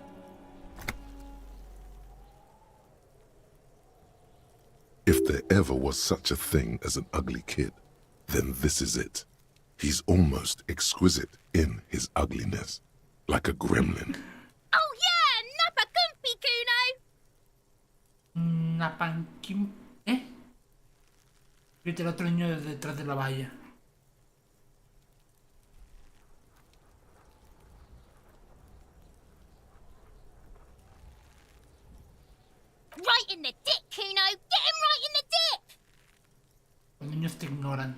[SPEAKER 4] If there ever was such a thing as an ugly kid, then this is it. He's almost exquisite in his ugliness, like a gremlin.
[SPEAKER 18] Oh yeah, Napa Gumpy, Kuno!
[SPEAKER 1] Napankim... ¿Eh? Viste el otro niño detrás de la valla.
[SPEAKER 18] Right in the dick, Kuno! Get him right in the dick!
[SPEAKER 1] Los niños te ignoran.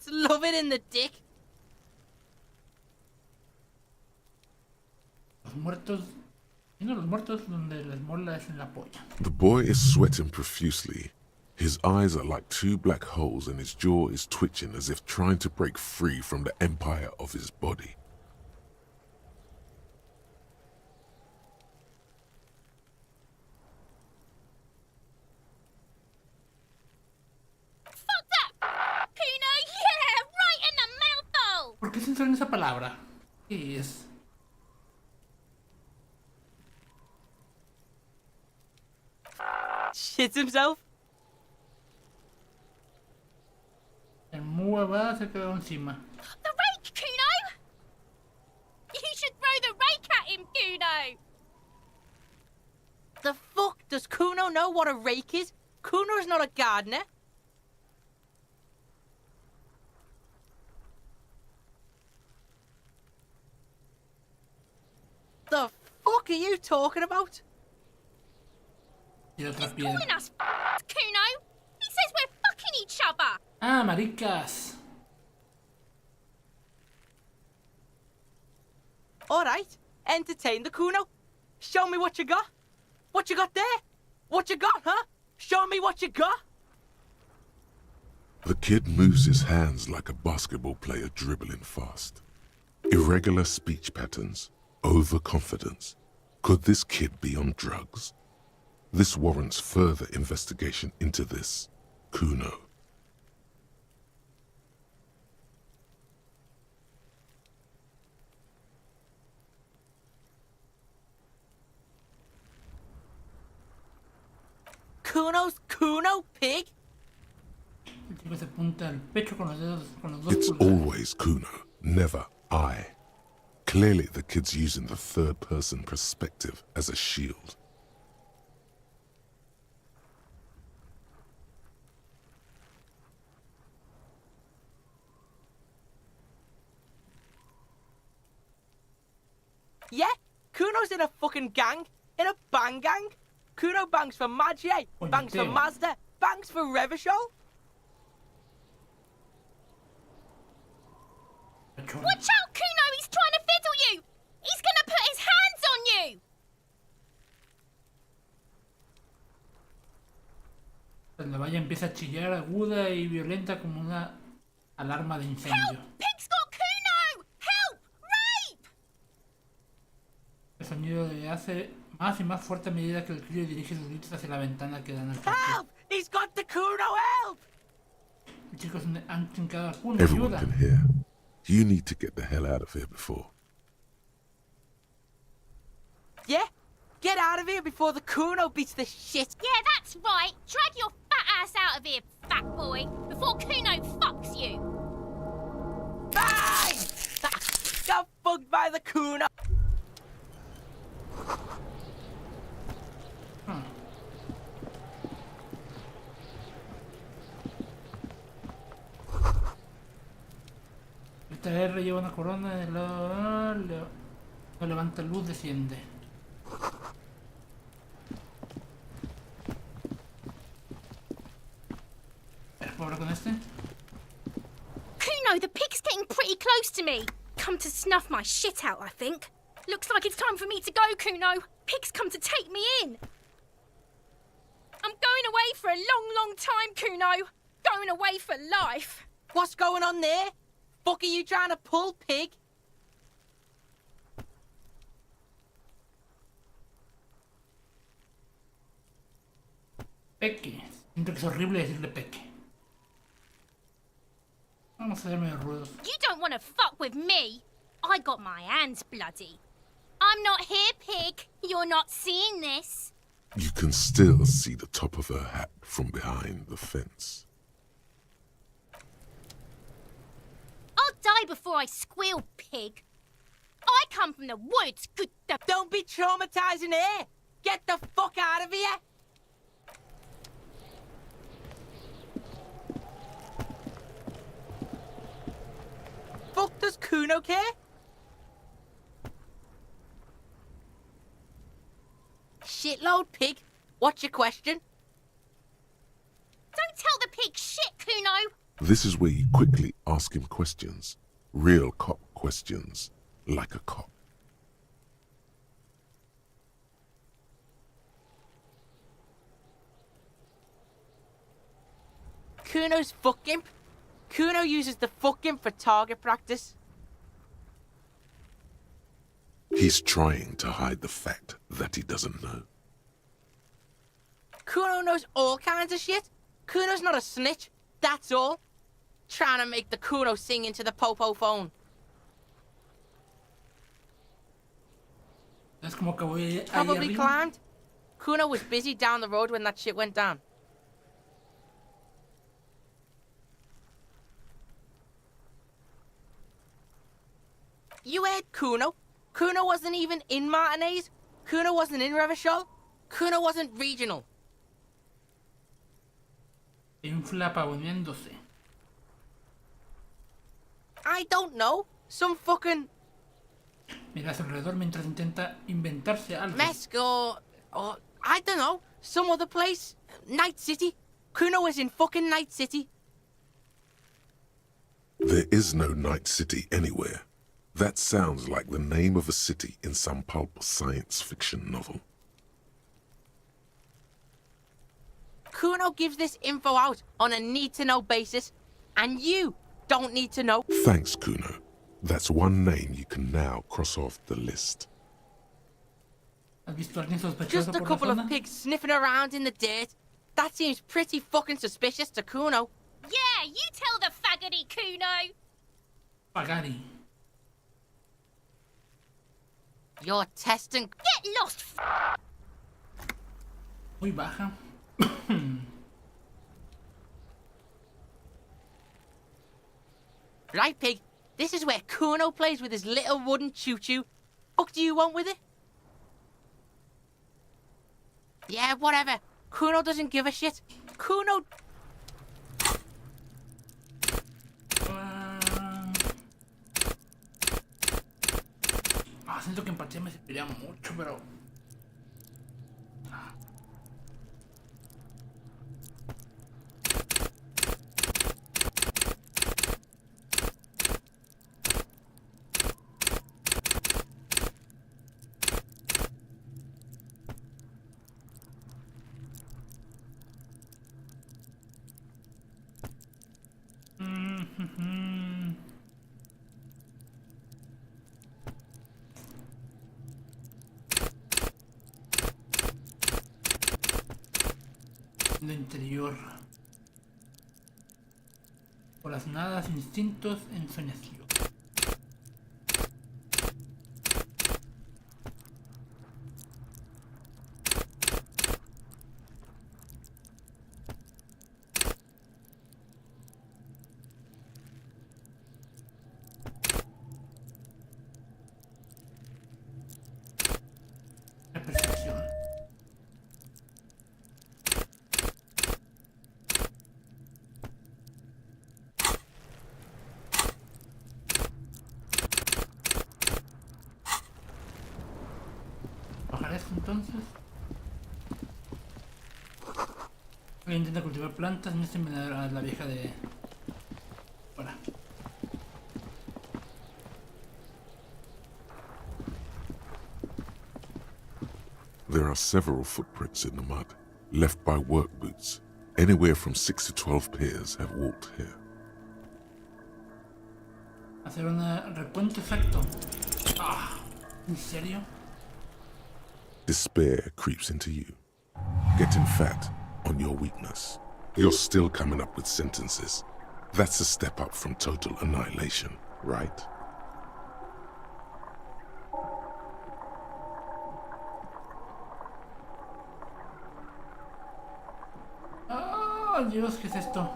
[SPEAKER 17] Love it in the dick.
[SPEAKER 1] Los muertos... Viendo los muertos donde les mola es en la polla.
[SPEAKER 4] The boy is sweating profusely. His eyes are like two black holes and his jaw is twitching as if trying to break free from the empire of his body.
[SPEAKER 1] ¿Por qué censuran esa palabra? ¿Qué es?
[SPEAKER 17] Shits himself.
[SPEAKER 1] El mueva se quedó encima.
[SPEAKER 18] The rake, Kuno! You should throw the rake at him, Kuno!
[SPEAKER 17] The fuck? Does Kuno know what a rake is? Kuno's not a gardener. The fuck are you talking about?
[SPEAKER 1] He's
[SPEAKER 18] calling us Kuno! He says we're fucking each other!
[SPEAKER 1] Ah, maricas.
[SPEAKER 17] Alright, entertain the Kuno. Show me what you got. What you got there? What you got, huh? Show me what you got.
[SPEAKER 4] The kid moves his hands like a basketball player dribbling fast. Irregular speech patterns. Overconfidence. Could this kid be on drugs? This warrants further investigation into this Kuno.
[SPEAKER 17] Kuno's Kuno, pig?
[SPEAKER 1] El chico se apunta al pecho con los dedos, con los dos
[SPEAKER 4] It's
[SPEAKER 1] pulgares.
[SPEAKER 4] always Kuno, never I. Clearly the kid's using the third-person perspective as a shield.
[SPEAKER 17] Yeah, Kuno's in a fucking gang. In a bang gang. Kuno bangs for Magie, bangs for Mazda, bangs for Revachol.
[SPEAKER 18] Watch out, Kuno! He's trying to fiddle you! He's gonna put his hands on you!
[SPEAKER 1] La valla empieza a chillar aguda y violenta como una alarma de incendio.
[SPEAKER 18] Pig's got Kuno! Help! Rape!
[SPEAKER 1] El sonido le hace más y más fuerte a medida que el crío dirige sus gritos hacia la ventana que da en el parque.
[SPEAKER 17] Help! He's got the Kuno, help!
[SPEAKER 1] Los chicos han trincado a Kuno,
[SPEAKER 4] Everyone
[SPEAKER 1] ayuda.
[SPEAKER 4] can hear. You need to get the hell out of here before.
[SPEAKER 17] Yeah? Get out of here before the Kuno beats the shit.
[SPEAKER 18] Yeah, that's right. Drag your fat ass out of here, fat boy, before Kuno fucks you.
[SPEAKER 17] fucked by the Kuno.
[SPEAKER 1] Esta R lleva una corona de no levanta luz, desciende. ¿Puedo hablar con este?
[SPEAKER 18] Kuno, the pig's getting pretty close to me. Come to snuff my shit out, I think. Looks like it's time for me to go, Kuno. Pig's come to take me in. I'm going away for a long, long time, Kuno. Going away for life.
[SPEAKER 17] What's going on there? Fuck are you trying to pull, pig?
[SPEAKER 1] Peque. Siento que es horrible decirle peque. Vamos a hacerme ruidos.
[SPEAKER 18] You don't want to fuck with me. I got my hands bloody. I'm not here, pig. You're not seeing this.
[SPEAKER 4] You can still see the top of her hat from behind the fence.
[SPEAKER 18] I'll die before I squeal, pig. I come from the woods, good the...
[SPEAKER 17] Don't be traumatizing her. Get the fuck out of here. Fuck does Kuno care? Shitload, pig. What's your question?
[SPEAKER 18] Don't tell the pig shit, Kuno.
[SPEAKER 4] This is where you quickly ask him questions. Real cop questions. Like a cop.
[SPEAKER 17] Kuno's fuck imp. Kuno uses the fuck imp for target practice.
[SPEAKER 4] He's trying to hide the fact that he doesn't know.
[SPEAKER 17] Kuno knows all kinds of shit. Kuno's not a snitch, that's all. Trying to make the Kuno sing into the popo phone.
[SPEAKER 1] Es como que voy ahí
[SPEAKER 17] Probably
[SPEAKER 1] arriba.
[SPEAKER 17] climbed. Kuno was busy down the road when that shit went down. You heard Kuno. Kuno wasn't even in Martinez. Kuno wasn't in Revachol. Kuno wasn't regional.
[SPEAKER 1] Hay un flapa uniéndose.
[SPEAKER 17] I don't know. Some fucking
[SPEAKER 1] Mira a su alrededor mientras intenta inventarse algo.
[SPEAKER 17] Mesk or I don't know. Some other place. Night City. Kuno was in fucking Night City.
[SPEAKER 4] There is no Night City anywhere. That sounds like the name of a city in some pulp science fiction novel.
[SPEAKER 17] Kuno gives this info out on a need-to-know basis, and you don't need to know.
[SPEAKER 4] Thanks, Kuno. That's one name you can now cross off the list.
[SPEAKER 1] ¿Has visto a alguien sospechoso
[SPEAKER 17] Just a
[SPEAKER 1] por la
[SPEAKER 17] couple of
[SPEAKER 1] zona?
[SPEAKER 17] pigs sniffing around in the dirt. That seems pretty fucking suspicious to Kuno.
[SPEAKER 18] Yeah, you tell the faggoty, Kuno.
[SPEAKER 1] Pagari.
[SPEAKER 17] You're testing.
[SPEAKER 18] Get lost.
[SPEAKER 1] Muy baja.
[SPEAKER 17] Right, pig. This is where Kuno plays with his little wooden choo-choo. Fuck do you want with it? Yeah, whatever. Kuno doesn't give a shit. Kuno...
[SPEAKER 1] Siento que en partida me serviría mucho, pero... Lo interior. Por las nadas, instintos, ensoñación. bajar esto entonces. Voy a intentar cultivar plantas. No se me da la vieja de... Fuera.
[SPEAKER 4] There are several footprints in the mud, left by work boots. Anywhere from 6 to 12 pairs have walked here.
[SPEAKER 1] Hacer un recuento exacto. Ah, ¿en serio?
[SPEAKER 4] Despair creeps into you, getting fat on your weakness. You're still coming up with sentences. That's a step up from total annihilation, right?
[SPEAKER 1] Oh, Dios, ¿qué es esto?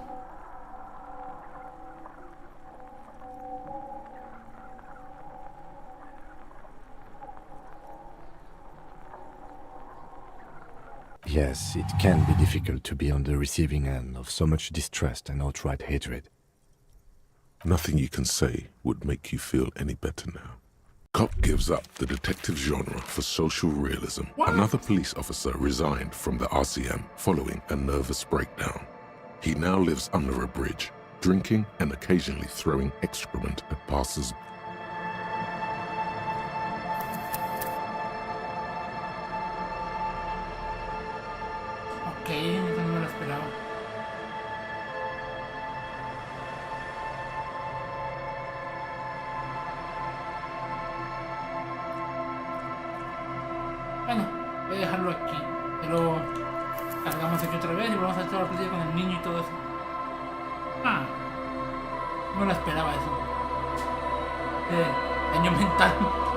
[SPEAKER 8] Yes, it can be difficult to be on the receiving end of so much distrust and outright hatred.
[SPEAKER 4] Nothing you can say would make you feel any better now. Cop gives up the detective genre for social realism.
[SPEAKER 1] What?
[SPEAKER 4] Another police officer resigned from the RCM following a nervous breakdown. He now lives under a bridge, drinking and occasionally throwing excrement at passers.
[SPEAKER 1] Ok, eso no me lo esperaba. Bueno, voy a dejarlo aquí. Pero cargamos aquí otra vez y vamos a estar todo el día con el niño y todo eso. Ah, no lo esperaba eso. Daño mental.